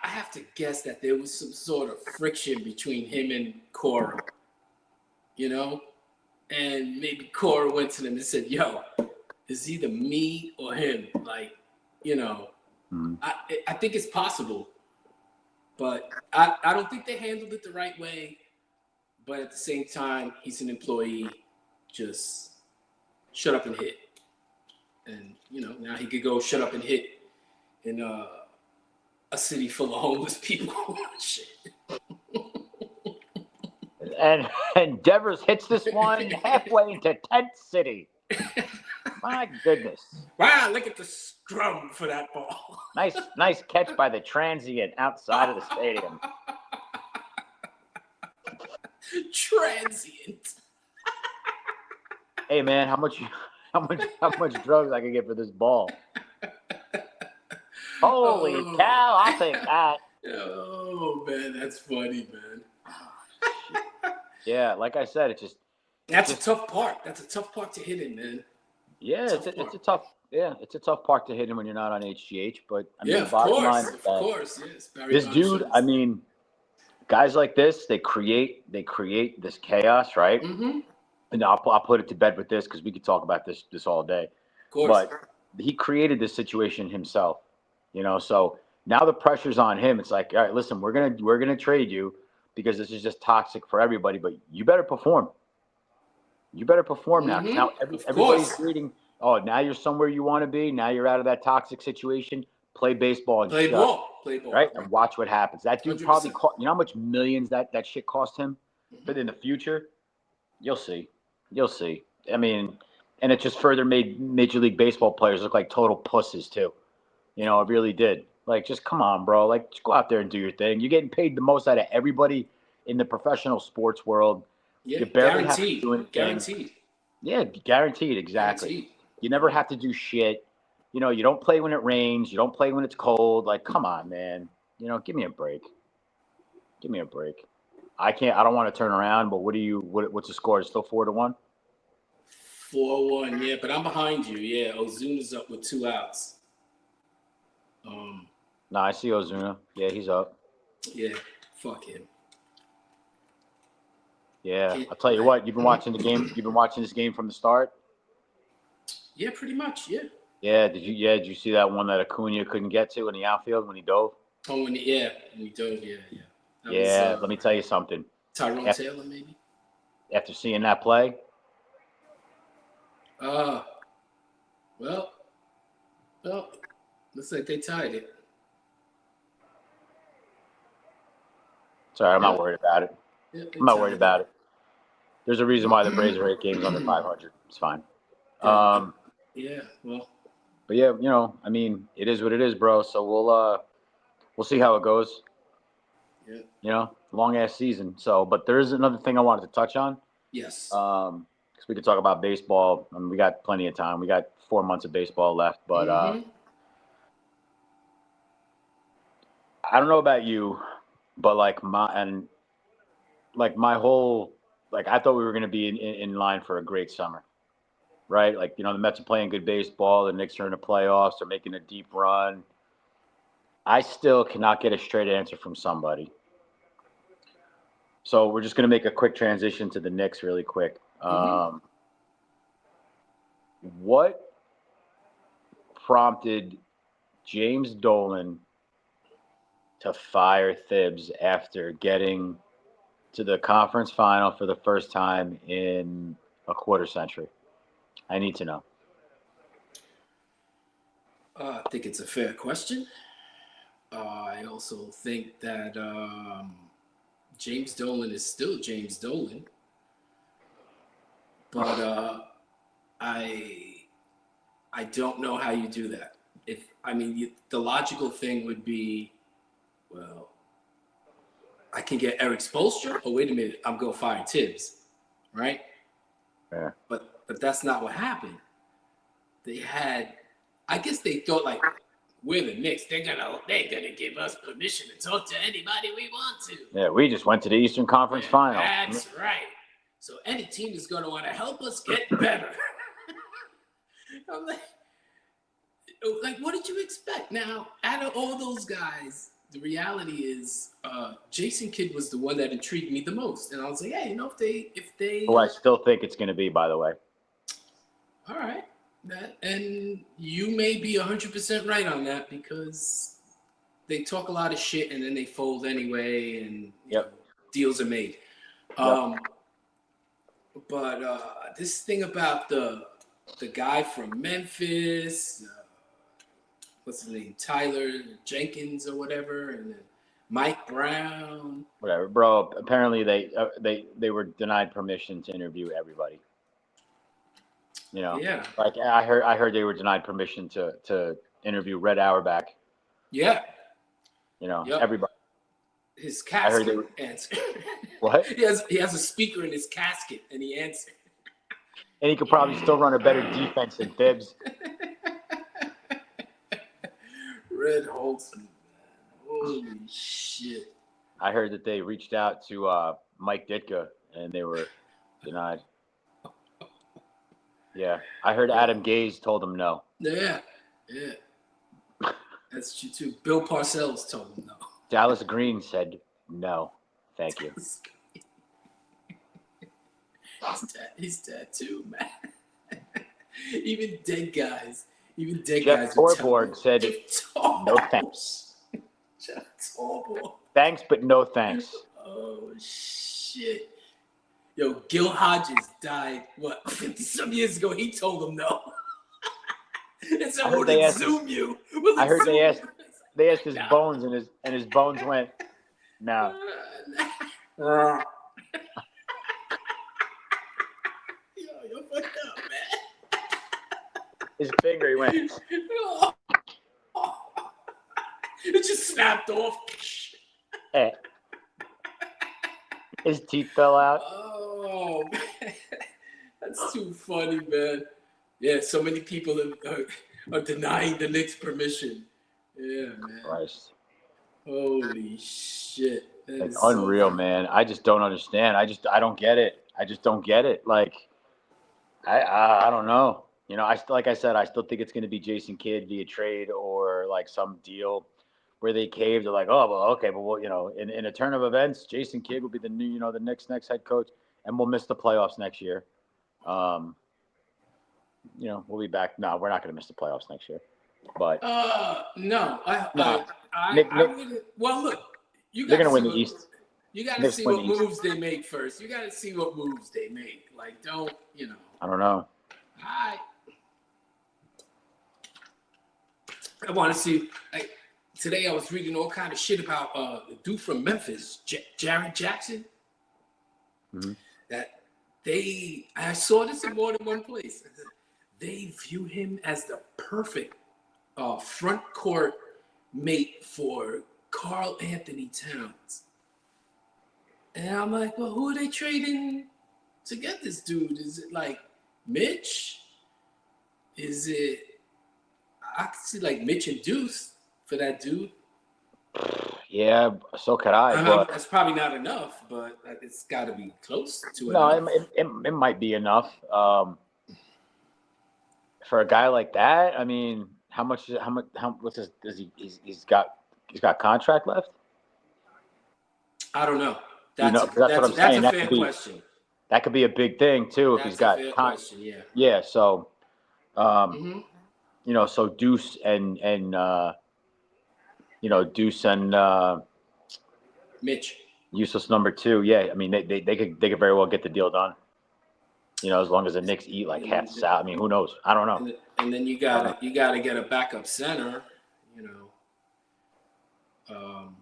have to guess that there was some sort of friction between him and Cora, you know, and maybe Cora went to them and said, "Yo, it's either me or him." Like, you know, I think it's possible, but I don't think they handled it the right way. But at the same time, he's an employee. Just shut up and hit. And, you know, now he could go shut up and hit in a city full of homeless people. Shit. And Devers hits this one halfway into Tent City. My goodness. Wow, look at the scrum for that ball. Nice catch by the transient outside of the stadium. Transient. Hey man, how much drugs I can get for this ball? Holy Oh, cow! I'll take that. oh man, that's funny, man. Shit. Yeah, like I said, That's a tough park. That's a tough park to hit in, man. yeah, Tough it's park. a tough it's a tough park to hit in when you're not on HGH. But I Yeah, mean, of bottom line course, is of that course. Yes, Barry this Bonds dude, I shows. mean, guys like this, they create this chaos, right? Mm-hmm. Of And I'll put it to bed with this because we could talk about this all day. course. But he created this situation himself, So now the pressure's on him. It's like, all right, listen, we're gonna trade you because this is just toxic for everybody. But you better perform. You better perform now because now Mm-hmm. Of everybody's course. reading. Oh, now you're somewhere you want to be. Now you're out of that toxic situation. Play baseball and Play shut. ball. Play ball. Right, and watch what happens. That dude probably 100%. cost. You know how much millions that shit cost him, Mm-hmm. but in the future, you'll see. You'll see. I mean, and it just further made Major League Baseball players look like total pusses too. It really did. Like, just come on, bro. Like, just go out there and do your thing. You're getting paid the most out of everybody in the professional sports world. Yeah, You barely have to guaranteed. do anything. Guaranteed. Yeah, guaranteed. Exactly. Guaranteed. You never have to do shit. You don't play when it rains. You don't play when it's cold. Like, come on, man. Give me a break. Give me a break. I can't. I don't want to turn around. But what's the score? It's still 4-1. 4-1. Yeah, but I'm behind you. Yeah, Ozuna's up with 2 outs. Um, No, I see Ozuna. Yeah, he's up. yeah, fuck him. Yeah, Can't, I'll tell you I, what. You've been watching the game. You've been watching this game from the start. yeah, pretty much. Yeah. Yeah. Did you? Yeah. Did you see that one that Acuna couldn't get to in the outfield when he dove? Oh, yeah, when we dove. Yeah, yeah. That was Yeah. Let me tell you something. Tyrone After, Taylor, maybe. after seeing that play, Uh, well, well, looks like they tied it. sorry, I'm not Yep, worried about it. yep, they I'm not worried tied it. about it. There's a reason why the Braves are 8 games under 500. It's fine. That, Um, yeah, well, but yeah, I mean, it is what it is, bro. So we'll see how it goes. yeah, Long ass season. So, but there is another thing I wanted to touch on. yes. Because we could talk about baseball. I mean, we got plenty of time. We got 4 months of baseball left, but Mm-hmm. I don't know about you, but my whole I thought we were going to be in line for a great summer, right? Like the Mets are playing good baseball, the Knicks are in the playoffs, they're making a deep run. I still cannot get a straight answer from somebody. So we're just going to make a quick transition to the Knicks really quick. Mm-hmm. What prompted James Dolan to fire Thibs after getting to the conference final for the first time in a quarter century? I need to know. I think it's a fair question. I also think that James Dolan is still James Dolan, but I I don't know how you do that. If I mean, the logical thing would be, well, I can get Eric Spoelstra. Oh, wait a minute, I'm gonna fire Tibbs, right? Yeah. But that's not what happened. They had, I guess they thought like, we're the Knicks. They're gonna give us permission to talk to anybody we want to. Yeah, we just went to the Eastern Conference Yeah, Final. that's right. So any team is gonna want to help us get better. I'm like, what did you expect? Now, out of all those guys, the reality is, Jason Kidd was the one that intrigued me the most, and I was like, hey, if they, Who I still think it's going to be, by the way. all right, and you may be 100% right on that because they talk a lot of shit and then they fold anyway, and deals are made. But this thing about the guy from Memphis, what's his name, Tyler Jenkins or whatever, and then Mike Brown. Whatever, bro. Apparently they were denied permission to interview everybody. Yeah. Like I heard they were denied permission to interview Red Auerbach. Yeah. Everybody. his I heard casket answer. What? He has a speaker in his casket, and he answered. And he could probably still run a better defense than Bibbs. Red Holtzman, man. Holy shit. I heard that they reached out to Mike Ditka and they were denied. Yeah, I heard Adam Gase told him no. Yeah. That's true too. Bill Parcells told him no. Dallas Green said no, thank you. He's dead too, man. Even dead guys. Jeff Torborg said no thanks. Jeff Torborg. Thanks, but no thanks. Oh shit. Yo, Gil Hodges died, 50-some years ago. He told him no. And so would it zoom you? I heard they asked his bones and his bones went, no. Yo, you're fucked up, man. His finger, he went. It just snapped off. Eh. His teeth fell out. Oh, man. That's too funny, man. Yeah, so many people are denying the Knicks permission. Yeah, man. Christ. Holy shit. It's unreal, man. I just don't understand. I don't get it. I just don't get it. Like, I don't know. You know, like I said, I still think it's going to be Jason Kidd via trade or like some deal where they caved. They're like, oh, well, okay, but we'll, you know, in a turn of events, Jason Kidd will be the new, you know, the Knicks' next head coach, and we'll miss the playoffs next year. You know, we'll be back. No, we're not going to miss the playoffs next year. But no, I wouldn't. Well, look, they're going to win the East. You got to see what moves they make first. You got to see what moves they make. Like, don't, you know. I don't know. I want to see. Today I was reading all kind of shit about the dude from Memphis, Jared Jackson. Mm-hmm. That I saw this in more than one place. They view him as the perfect front court mate for Karl Anthony Towns. And I'm like, well, who are they trading to get this dude? Is it like Mitch? Is it? I could see like Mitch and Deuce for that dude. Yeah, so could I. But that's probably not enough, but it's got to be close to it. No, it might be enough. For a guy like that, I mean, what's his, he's got contract left? I don't know. That's what I'm saying. That's a fair question. That could be a big thing too if he's got question, yeah. Yeah, so you know, so Deuce and you know, Deuce and Mitch. Useless number 2. Yeah, I mean they could very well get the deal done. You know, as long as the Knicks eat like half the salary. I mean, who knows? I don't know. And then you gotta get a backup center. You know.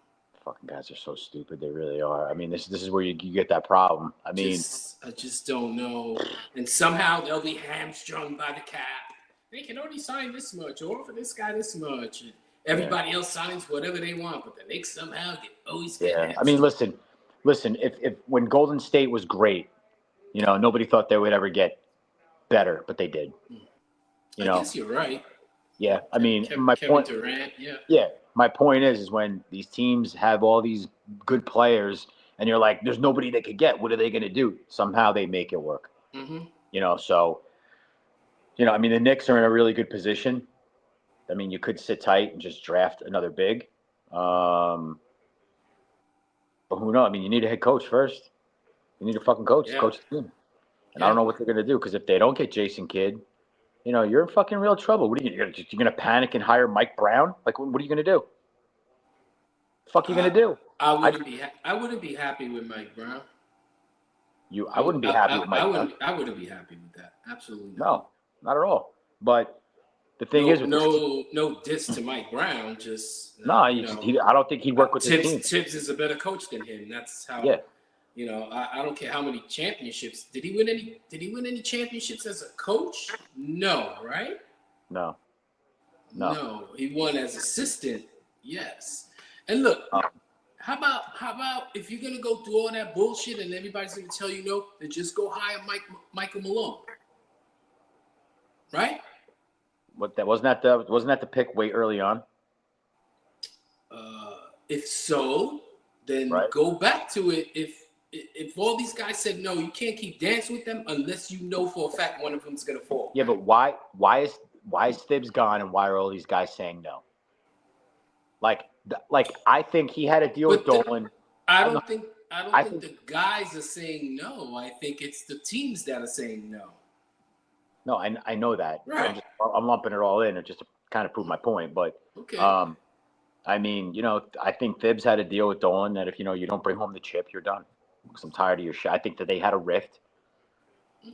Fucking guys are so stupid. They really are. I mean, this is where you get that problem. I mean, I just don't know. And somehow they'll be hamstrung by the cap. They can only sign this much, or for this guy this much. And everybody else signs whatever they want, but the Knicks somehow always get hamstrung. I mean, listen. If when Golden State was great, you know, nobody thought they would ever get better, but they did. I guess you're right. Yeah, I mean, Kevin Durant, yeah. Yeah, my point is when these teams have all these good players, and you're like, there's nobody they could get. What are they going to do? Somehow they make it work. Mm-hmm. You know, so, you know, I mean, the Knicks are in a really good position. I mean, you could sit tight and just draft another big. But who knows? I mean, you need a head coach first. You need a fucking coach to coach the team. And I don't know what they're going to do because if they don't get Jason Kidd, you know, you're in fucking real trouble. What are you going to do? You're going to panic and hire Mike Brown? Like, what are you going to do? The fuck are you going to do? I wouldn't be happy with Mike Brown. I wouldn't be happy with Mike Brown. I wouldn't be happy with that. Absolutely not. No, not at all. But the thing is, no diss to Mike Brown. Just I don't think he'd work with his team. Tibbs is a better coach than him. That's how. Yeah. You know, I don't care how many championships. Did he win any championships as a coach? No, right? No. He won as assistant. Yes. And look, How about if you're gonna go through all that bullshit and everybody's gonna tell you no, then just go hire Michael Malone, right? What that wasn't that the pick way early on, If so, then right? go back to it. If all these guys said no, you can't keep dancing with them unless you know for a fact one of them's gonna fall. Yeah, but why is Thibs gone and why are all these guys saying no? Like I think he had a deal with But Dolan. I I'm don't not- think I think the guys are saying no. I think it's the teams that are saying no. no, I know that. Right. I'm lumping it all in just to kind of prove my point. But Okay. I mean, I think Thibs had a deal with Dolan that if you don't bring home the chip, you're done. Because I'm tired of your shit. I think that they had a rift.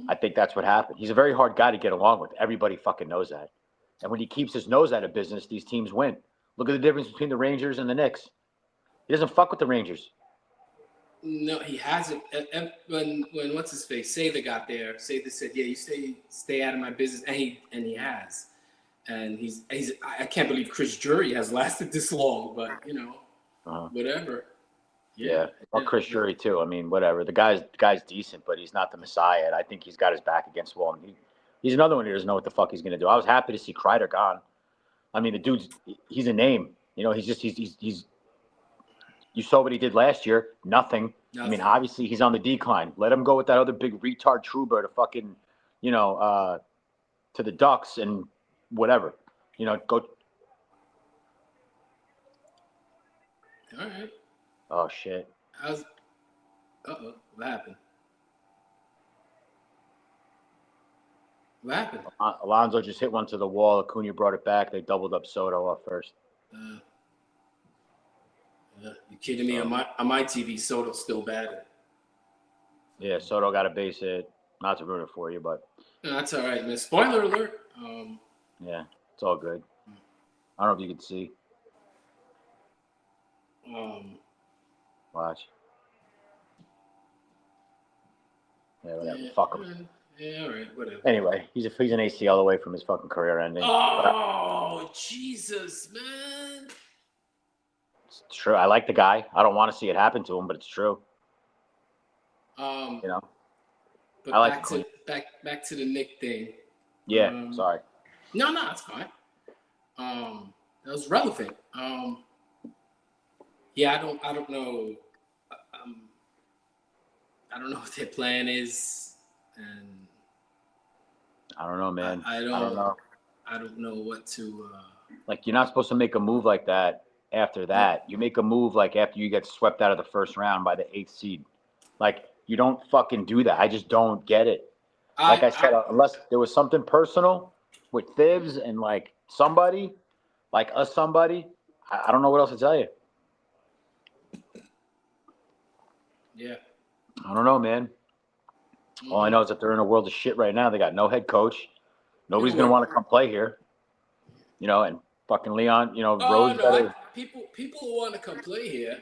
I think that's what happened. He's a very hard guy to get along with. Everybody fucking knows that. And when he keeps his nose out of business, these teams win. Look at the difference between the Rangers and the Knicks. He doesn't fuck with the Rangers. No, he hasn't. When what's his face? Sather got there. Sather said, "Yeah, you stay out of my business," and he has. And he's I can't believe Chris Drury has lasted this long, but whatever. Yeah. Well, Chris Drury too. I mean, whatever. The guy's decent, but he's not the Messiah. And I think he's got his back against the wall. And he's another one who doesn't know what the fuck he's gonna do. I was happy to see Kreider gone. I mean, the he's a name. He's you saw what he did last year. Nothing. I mean, obviously he's on the decline. Let him go with that other big retard Truber to fucking, to the Ducks and whatever. Go. All right. Oh shit. What happened? What happened? Alonso just hit one to the wall. Acuna brought it back. They doubled up Soto off first. You kidding me? On my TV, Soto's still batting. Yeah, Soto got a base hit. Not to ruin it for you, but no, that's all right, man. Spoiler alert. Yeah, it's all good. I don't know if you can see. Watch. Yeah, whatever. Fuck him. Yeah, all right, whatever. Anyway, he's an ACL away from his fucking career ending. Oh, Jesus, man. It's true. I like the guy. I don't want to see it happen to him, but it's true. But I like back to the Nick thing. Yeah, sorry. No, it's fine. That was relevant. Yeah, I don't know. I don't know what their plan is, and I don't know, man. I don't know. I don't know what to. Like, you're not supposed to make a move like that after that. You make a move like after you get swept out of the first round by the 8th seed. Like, you don't fucking do that. I just don't get it. Like I said, unless there was something personal with Thibs and like somebody, like somebody, I don't know what else to tell you. Yeah. I don't know, man. All I know is that they're in a world of shit right now. They got no head coach. Nobody's going to want to come play here. And fucking Leon, Rose. No, people want to come play here.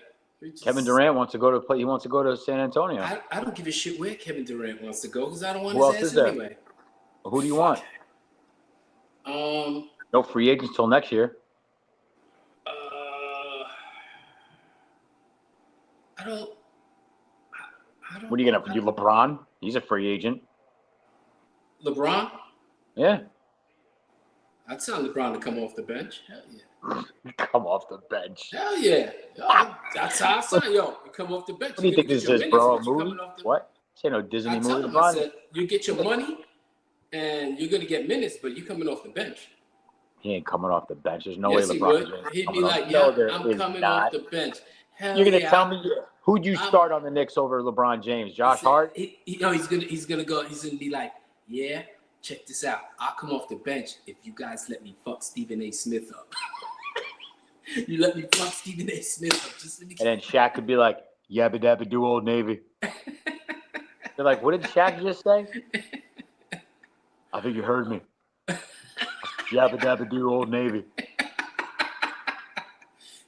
Kevin Durant wants to go to play. He wants to go to San Antonio. I don't give a shit where Kevin Durant wants to go because I don't want Who his else ass is there? anyway. Who do you want? No free agents till next year. I don't. What are you gonna do? LeBron? He's a free agent. LeBron? Yeah. I'd tell LeBron to come off the bench. Hell yeah. Come off the bench. Hell yeah. That's how I say, you come off the bench. What do you think this is, bro? A movie? What? Say no Disney movie. LeBron? I said, you get your money and you're gonna get minutes, but you coming off the bench. He ain't coming off the bench. There's no way LeBron. He would. He'd be like, I'm coming off the bench. Hell You're gonna tell me who'd you start on the Knicks over LeBron James? Josh Hart? He's gonna go. He's gonna be like, yeah, check this out. I'll come off the bench if you guys let me fuck Stephen A. Smith up. You let me fuck Stephen A. Smith up. Just let me. And then Shaq could be like, yabba dabba do Old Navy. They're like, what did Shaq just say? I think you heard me. Yabba dabba do Old Navy.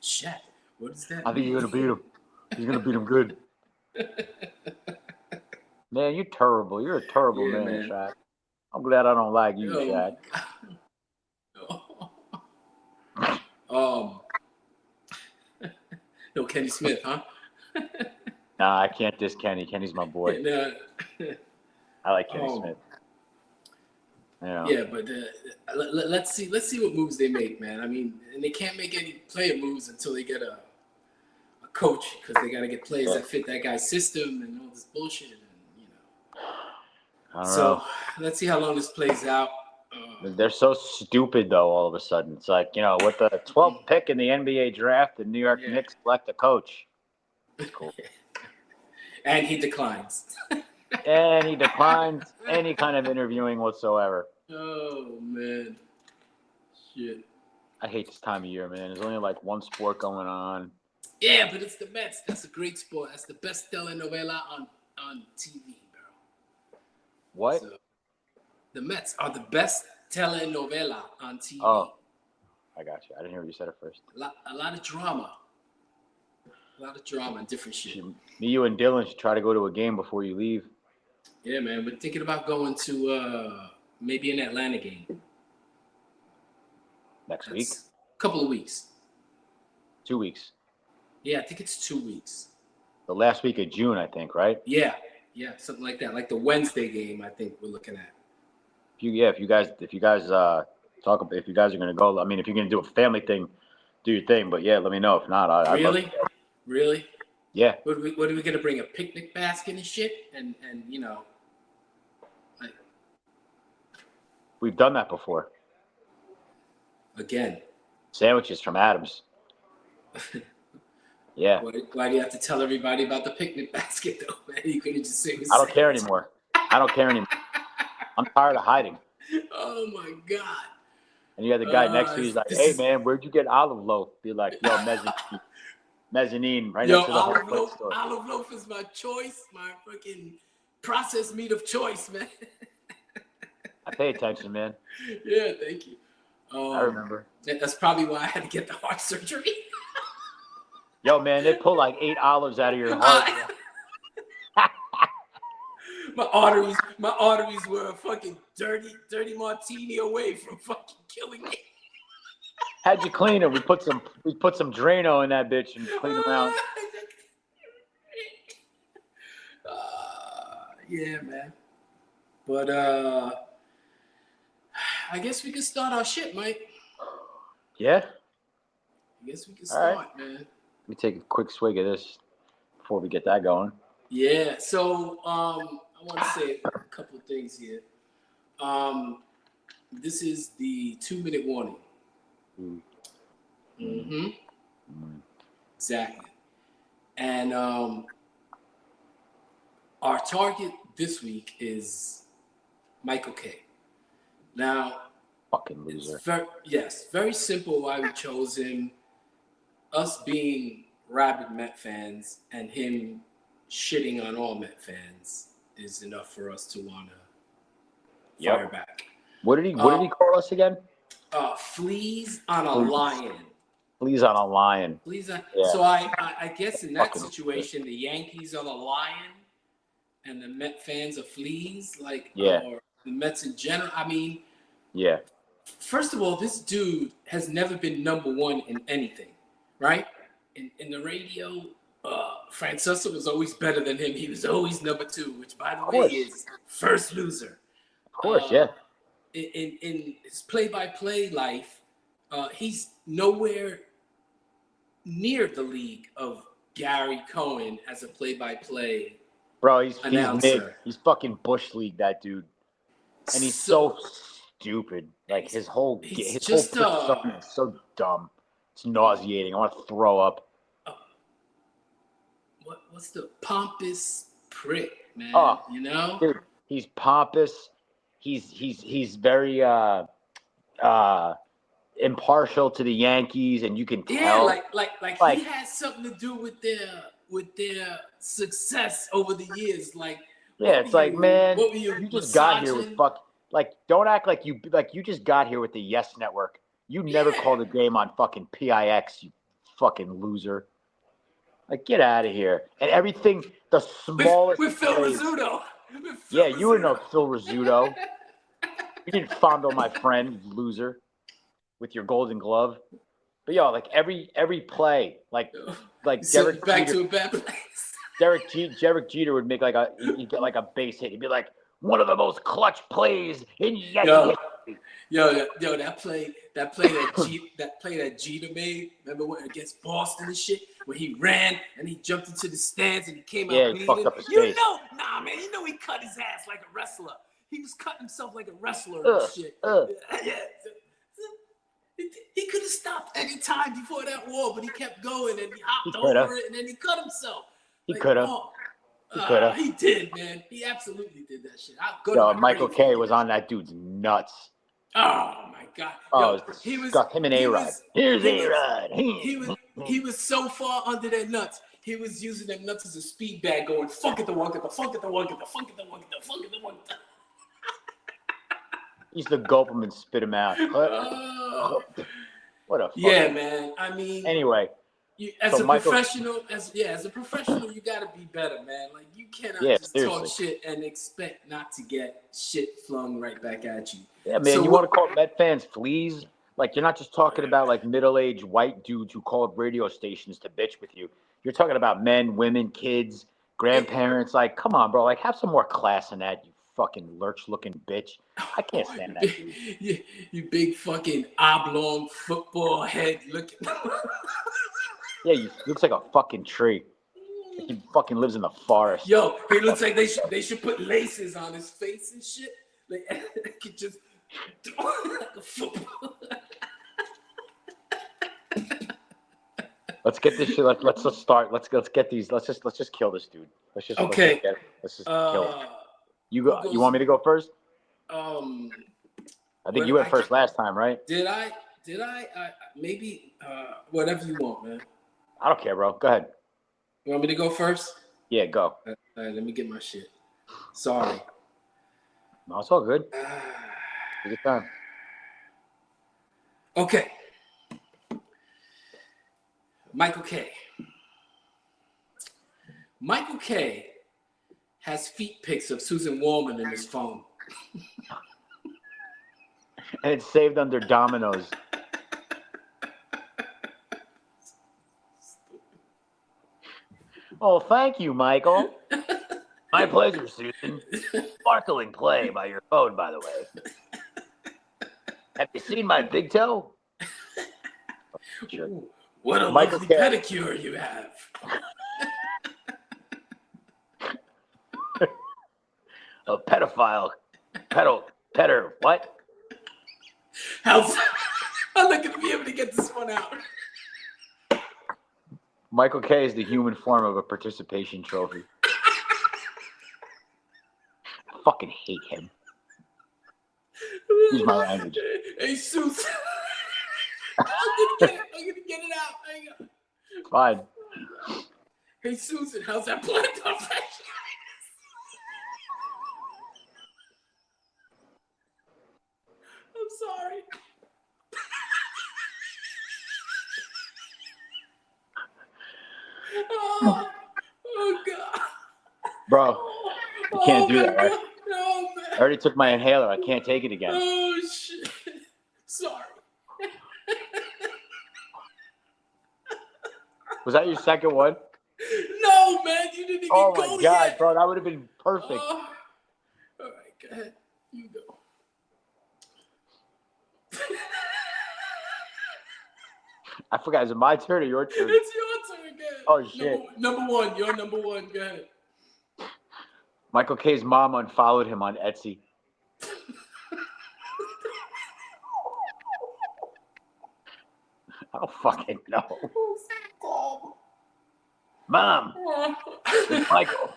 Shaq, what is that? I think you're gonna beat him. He's gonna beat him good. Man, you're terrible. You're a terrible man, Shaq. I'm glad I don't like you, Shaq. No, Kenny Smith, huh? Nah, I can't diss Kenny. Kenny's my boy. No. I like Kenny Smith. Yeah. Yeah, but let's see what moves they make, man. I mean, and they can't make any player moves until they get a coach, because they got to get players that fit that guy's system and all this bullshit, and I don't so know. let's see how long this plays out. They're so stupid, though, all of a sudden. It's like, with the 12th pick in the NBA draft, the New York Knicks select a coach. That's cool. And he declines. And he declines any kind of interviewing whatsoever. Oh, man. Shit. I hate this time of year, man. There's only like one sport going on. Yeah, but it's the Mets. That's a great sport. That's the best telenovela on TV, bro. What? So, the Mets are the best telenovela on TV. Oh, I got you. I didn't hear what you said at first. A lot of drama. A lot of drama and different shit. Me, you, and Dylan should try to go to a game before you leave. Yeah, man. We're thinking about going to maybe an Atlanta game. Next week? A couple of weeks. 2 weeks. Yeah, I think it's 2 weeks. The last week of June, I think, right? Yeah, something like that. Like the Wednesday game, I think we're looking at. If you guys if you guys are gonna go, I mean, if you're gonna do a family thing, do your thing. But yeah, let me know. If not, Really? Yeah. What are we gonna bring, a picnic basket and shit? And like, we've done that before. Again. Sandwiches from Adams. Yeah. Why do you have to tell everybody about the picnic basket, though, man? You couldn't just say. I don't care anymore. I'm tired of hiding. Oh my God. And you got the guy next to you. He's like, "Hey man, where'd you get olive loaf?" Be like, "Yo, mezzanine, right next to the whole place store." Olive loaf is my choice, my fucking processed meat of choice, man. I pay attention, man. Yeah, thank you. I remember. That's probably why I had to get the heart surgery. Yo, man, they pull like 8 olives out of your heart. My arteries were a fucking dirty martini away from fucking killing me. How'd you clean it? We put some Drano in that bitch and clean them out. Yeah, man. But I guess we can start our shit, Mike. Yeah? I guess we can start, man. Let me take a quick swig of this before we get that going. Yeah, so I want to say a couple of things here. This is the 2-minute warning. Mm-hmm. Exactly. And our target this week is Michael K. Now, fucking loser. Very simple why we chose him. Us being rabid Met fans and him shitting on all Met fans is enough for us to want to fire back. What did he call us again? Fleas on a lion. Fleas on a lion. So I guess in that situation, the Yankees are the lion and the Met fans are fleas, or the Mets in general. I mean, first of all, this dude has never been number one in anything, right? In the radio, Francesa was always better than him. He was always number 2, which, by the way, is first loser. Of course, In his play-by-play life, he's nowhere near the league of Gary Cohen as a play-by-play announcer. He's fucking Bush League, that dude. And he's so stupid. Like, his whole persona is so dumb. It's nauseating. I want to throw up. What's the pompous prick, man? Dude, he's pompous. He's very impartial to the Yankees, and you can tell. Like he has something to do with their success over the years. Man, you just got here with don't act like you just got here with the Yes Network. You never called a game on fucking PIX, you fucking loser. Like, get out of here. And everything, the smallest. With Phil Rizzuto. You were no Phil Rizzuto. You didn't fondle my friend, loser, with your Golden Glove. But every play, like Send Derek you back Jeter. to a bad place. Derek Jeter would make he'd get like a base hit. He'd be like, one of the most clutch plays in Yankee Yo, history. that play that Jeter made. Remember when against Boston and shit, where he ran and he jumped into the stands and he came Yeah, out he fucked bleeding. up his face. Man, he cut his ass like a wrestler. He was cutting himself like a wrestler and shit. Yeah. He could have stopped any time before that war, but he kept going and he hopped over it and then he cut himself. He could have. He did, man. He absolutely did that shit. Michael K was on that dude's nuts. Oh my god! He was him and A-Rod. Here's A-Rod. He was so far under their nuts. He was using them nuts as a speed bag, going fuck it, the one, get the fuck it, the one, get the fuck it, the one, get the fuck it, the one. He used to gulp them and spit them out. What a man. I mean, anyway. As a professional, you gotta be better, man. Like you cannot just talk shit and expect not to get shit flung right back at you. Yeah, man. So you want to call Met fans fleas? Like you're not just talking about like middle-aged white dudes who called radio stations to bitch with you. You're talking about men, women, kids, grandparents. Like, come on, bro. Like, have some more class in that. You fucking lurch-looking bitch. I can't stand that dude. You big fucking oblong football head looking. Yeah, he looks like a fucking tree. Like he fucking lives in the forest. Yo, he looks like they should put laces on his face and shit. Like could just like a football. Let's get this shit. Let's start. Let's get these. Let's just kill this dude. Let's just kill him. You go. You want me to go first? I think you went first last time, right? Did I? Maybe. Whatever you want, man. I don't care, bro. Go ahead. You want me to go first? Yeah, go. All right, let me get my shit. Sorry. No, it's all good. Take your time. Okay. Michael K. Michael K. has feet pics of Susan Wallman in his phone. And it's saved under Domino's. Oh, thank you, Michael. My pleasure, Susan. Sparkling play by your phone, by the way. Have you seen my big toe? Ooh, what a lovely pedicure you have. A pedophile. Petter, what? I'm not going to be able to get this one out. Michael K is the human form of a participation trophy. I fucking hate him. Use my language. Hey, Susan. I'm gonna get it out. Hang on. Fine. Hey, Susan, how's that plantar fasciitis? I'm sorry. Oh God. Bro, you can't do that, right? No, man. I already took my inhaler. I can't take it again. Oh, shit. Sorry. Was that your second one? No, man. You didn't even go yet. Oh, my God, bro. That would have been perfect. All right, go ahead. You go. I forgot. Is it my turn or your turn? It's your turn. Go ahead. Oh, shit. Number one. You're number one. Go ahead. Michael K's mom unfollowed him on Etsy. I don't fucking know. Mom, it's Michael.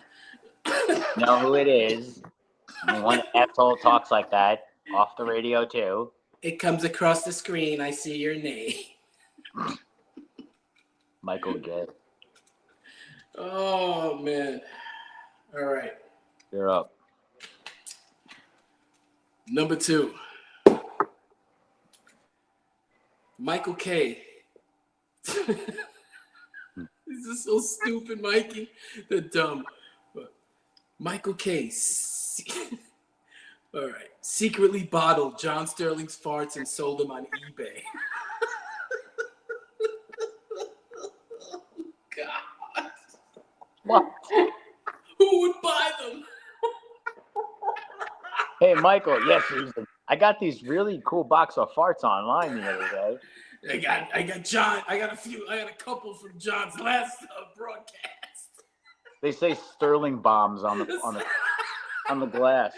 Know who it is? One asshole talks like that off the radio too. It comes across the screen. I see your name. Michael Gay. Oh man! All right. You're up. Number two. Michael K. This is so stupid, Mikey. They're dumb. But Michael K. All right. Secretly bottled John Sterling's farts and sold them on eBay. What? Who would buy them? Hey, Michael. Yes, Susan. I got these really cool box of farts online the other day. I got John. I got a couple from John's last broadcast. They say Sterling bombs on the glass.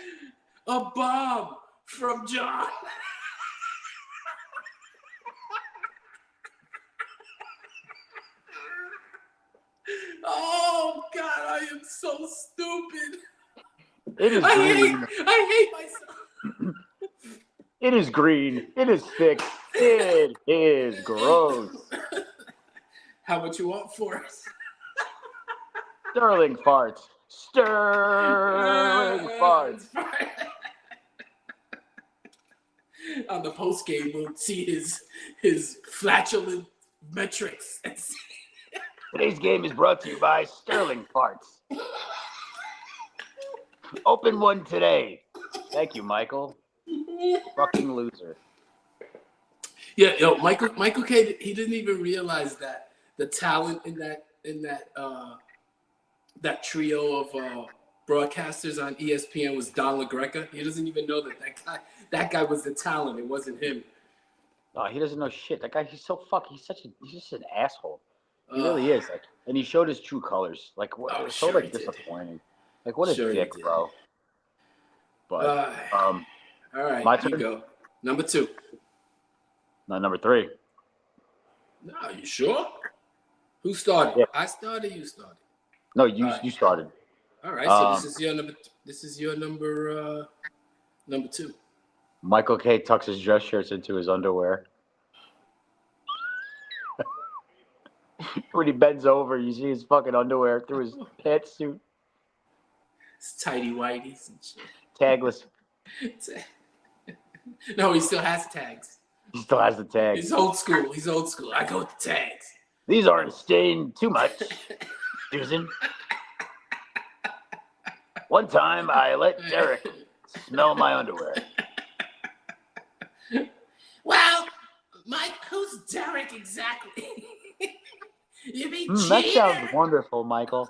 A bomb from John. Oh God, I am so stupid. It is green. I hate myself. It is green. It is thick. It is gross. How much you want for it? Sterling farts. Sterling farts. On the post game, we'll see his flatulent metrics. Today's game is brought to you by Sterling farts. Open one today. Thank you, Michael. Fucking loser. Yeah, Michael K. He didn't even realize that the talent in that trio of broadcasters on ESPN was Don LaGreca. He doesn't even know that guy was the talent. It wasn't him. Oh, he doesn't know shit. That guy, he's just an asshole. He really is. Like, and he showed his true colors. Like, what? It's so disappointing. Like, what a dick, bro. But all right, my turn. You go. Number 2. No, number 3. No, you sure? Who started? Yeah. I started. You started. No, you started. All right. So this is your number. This is your number 2. Michael K. tucks his dress shirts into his underwear. When he bends over, you see his fucking underwear through his pantsuit. It's tighty whities and shit. Tagless. No, he still has tags. He still has the tags. He's old school. I go with the tags. These aren't stained too much, Susan. One time I let Derek smell my underwear. Well, Mike, who's Derek exactly? You mean That sounds wonderful, Michael.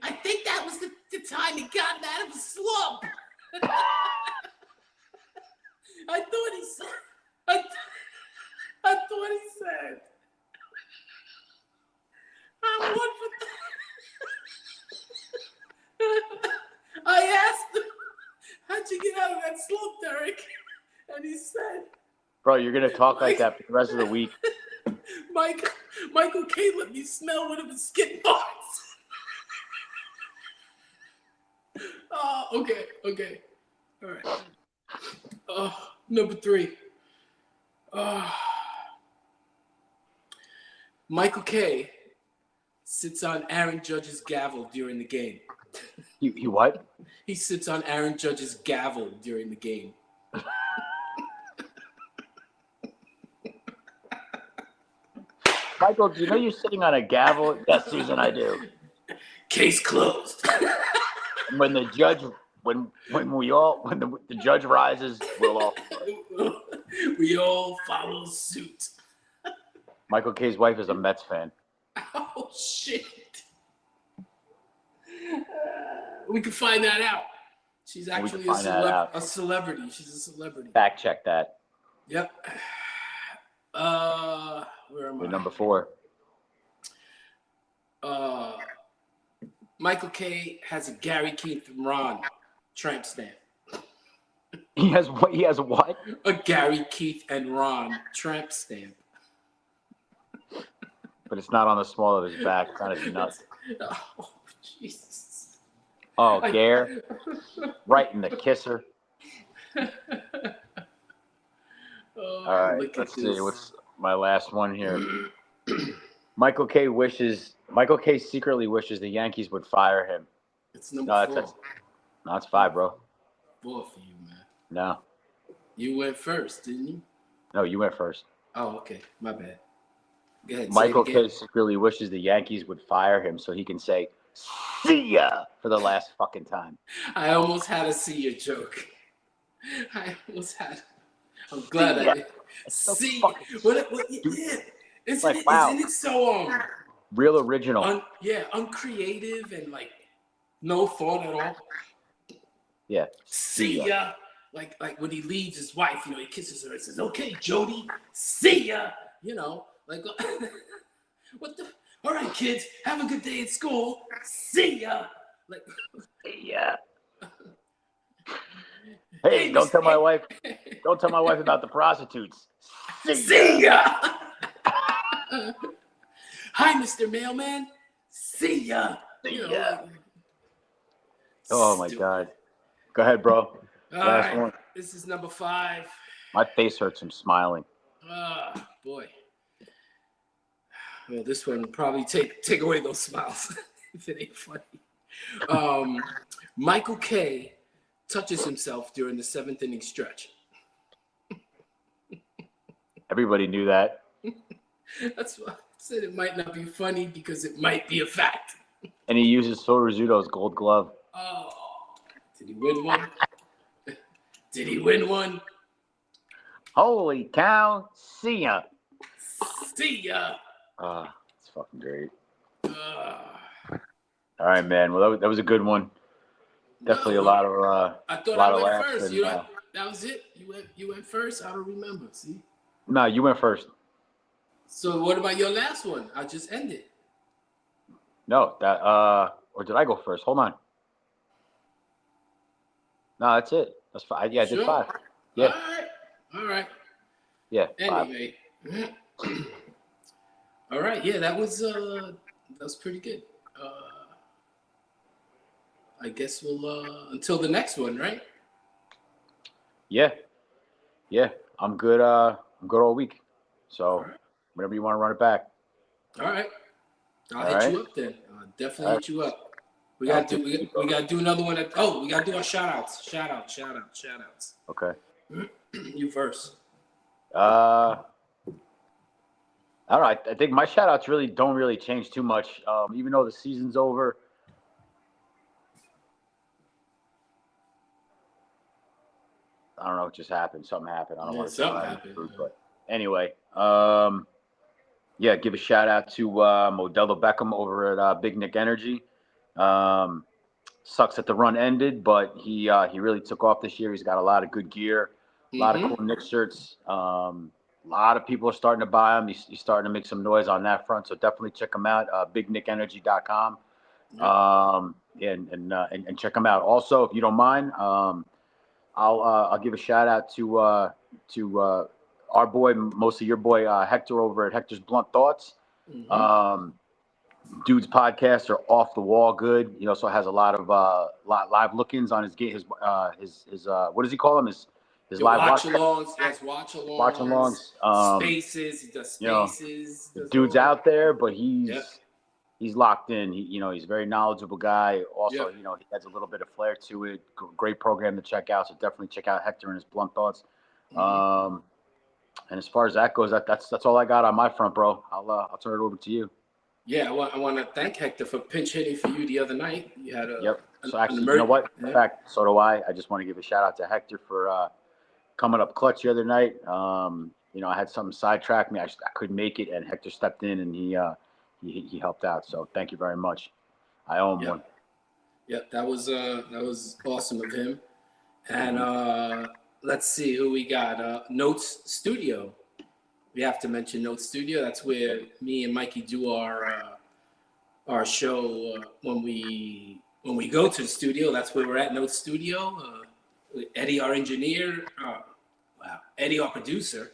I think that was the time he got out of a slump. I thought he said. I'm one for. I asked him, "How'd you get out of that slump, Derek?" And he said, "Bro, you're gonna talk like that for the rest of the week." Michael K. let me smell one of his skin parts. Okay. All right. Number 3. Michael K. sits on Aaron Judge's gavel during the game. He what? He sits on Aaron Judge's gavel during the game. Michael, do you know you're sitting on a gavel? Yes, Susan, I do. Case closed. When the judge, when the judge rises, we'll all. We all follow suit. Michael K's wife is a Mets fan. Oh shit! We can find that out. She's actually a celebrity. She's a celebrity. Fact check that. Yep. Where am I? Number 4. Michael K. has a Gary Keith and Ron tramp stamp. He has what? A Gary Keith and Ron tramp stamp. But it's not on the small of his back. It's not his nuts. Oh, Jesus. Oh, Gare. Right in the kisser. All right, let's see. What's my last one here? Michael K. secretly wishes the Yankees would fire him. It's number 4. No, it's 5, bro. 4 for you, man. No. You went first, didn't you? No, you went first. Oh, okay. My bad. Go ahead. Michael K. secretly wishes the Yankees would fire him so he can say, "See ya," for the last fucking time. I almost had a see ya joke. I'm glad I did. So see fucking what, yeah. Isn't like, it, wow. isn't it so Real original. Uncreative and like no thought at all. Yeah. See ya. Like when he leaves his wife, he kisses her and says, "Okay, Jody, see ya." Like what the? All right, kids, have a good day at school. See ya. Like, Yeah. Hey, hey, don't Mr. tell my wife. Don't tell my wife about the prostitutes. See ya. Hi, Mr. Mailman. See ya. Yeah. Oh my God. Go ahead, bro. All Last right. one. This is number 5. My face hurts from smiling. Ah, boy. Well, this one will probably take away those smiles if it ain't funny. Michael K touches himself during the 7th inning stretch. Everybody knew that. That's why I said it might not be funny because it might be a fact. And he uses Phil Rizzuto's Gold Glove. Oh, did he win one? Did he win one? Holy cow! See ya. See ya. It's fucking great. All right, man. Well, that was a good one. Definitely a lot of I thought I went laughs first. and, that was it. You went first. I don't remember. See. No, you went first. So what about your last one? I just ended. No, that or did I go first? Hold on. No, that's it. That's 5. Yeah, I did 5. Yeah. All right. Yeah. 5. Anyway. All right. Yeah, that was pretty good. I guess we'll until the next one, right? Yeah. Yeah. I'm good. I'm good all week. So whenever you want to run it back. All right. I'll hit you up then. I'll definitely hit you up. We gotta do another one. We gotta do our shout outs. Shout outs. Okay. You first. All right. I think my shout outs don't really change too much. Even though the season's over. I don't know what just happened. Something happened. I don't want to say something happened. But anyway, give a shout out to Modelo Beckham over at Big Nick Energy. Sucks that the run ended, but he really took off this year. He's got a lot of good gear, a lot of cool Knicks shirts. A lot of people are starting to buy them. He's starting to make some noise on that front, so definitely check him out. BigNickEnergy.com. And check him out. Also, if you don't mind, I'll give a shout out to our boy, mostly your boy Hector over at Hector's Blunt Thoughts. Dude's podcasts are off the wall good. He also has a lot of live look-ins on his what does he call them? His live watch-alongs. Yes, watch-alongs. Spaces. He does spaces. The dude's out there, but he's locked in. He's a very knowledgeable guy. Also, he has a little bit of flair to it. Great program to check out. So definitely check out Hector and his Blunt Thoughts. And as far as that goes, that's all I got on my front, bro. I'll turn it over to you. Yeah, I want to thank Hector for pinch hitting for you the other night. You had So actually, you know what? In fact, so do I. I just want to give a shout out to Hector for coming up clutch the other night. I had something sidetrack me. I couldn't make it, and Hector stepped in and he helped out. So thank you very much. I owe him one. Yep, that was awesome of him. And let's see who we got. Notes Studio. We have to mention Notes Studio. That's where me and Mikey do our show when we go to the studio. That's where we're at, Notes Studio. Eddie, our engineer. Eddie, our producer,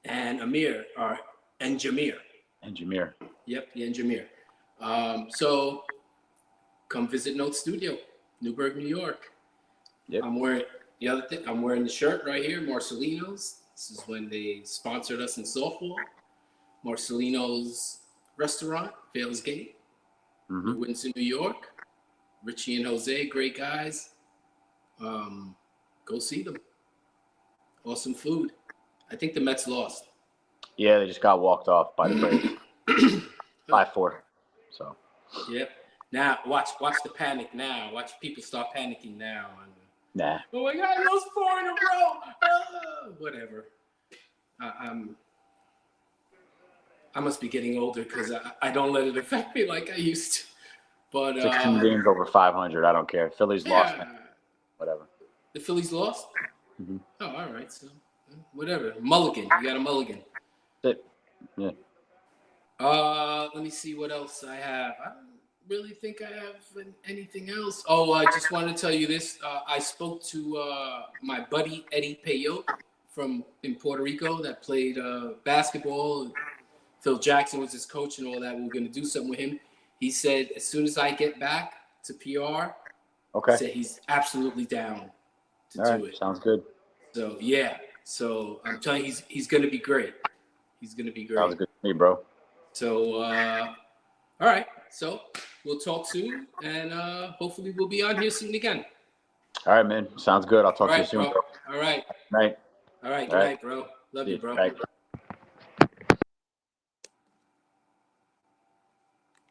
and Amir, our engineer. Yep, the engineer. So come visit Note Studio, Newburgh, New York. Yep. I'm wearing the shirt right here, Marcelino's. This is when they sponsored us in softball. Marcelino's restaurant, Vales Gate, New Windsor, New York. Richie and Jose, great guys. Go see them. Awesome food. I think the Mets lost. Yeah, they just got walked off by the Braves. 5-4. So. Yep. Now watch the panic now. Watch people start panicking now. Nah. Oh my God, lost 4 in a row. Whatever. I must be getting older because I don't let it affect me like I used to. But 16 games over 500. I don't care. Phillies lost, man. yeah, Whatever. the Phillies lost. Mm-hmm. Oh, all right. So whatever. Mulligan. You got a mulligan. That's it. Yeah. Let me see what else I have. I don't really think I have anything else. Oh, I just wanted to tell you this. I spoke to my buddy Eddie Peyote from in Puerto Rico that played basketball. Phil Jackson was his coach and all that. We were going to do something with him. He said as soon as I get back to PR, Okay. said he's absolutely down to All do right. it. Sounds good. So yeah. So I'm telling you, he's going to be great. He's going to be Sounds great. good to me, bro. So all right. So we'll talk soon, and hopefully we'll be on here soon again. All right, man. Sounds good. I'll talk All to you right, soon, bro. bro. All right. Night. All right. All Good right. night, bro. Love See you, you. bro. Bye.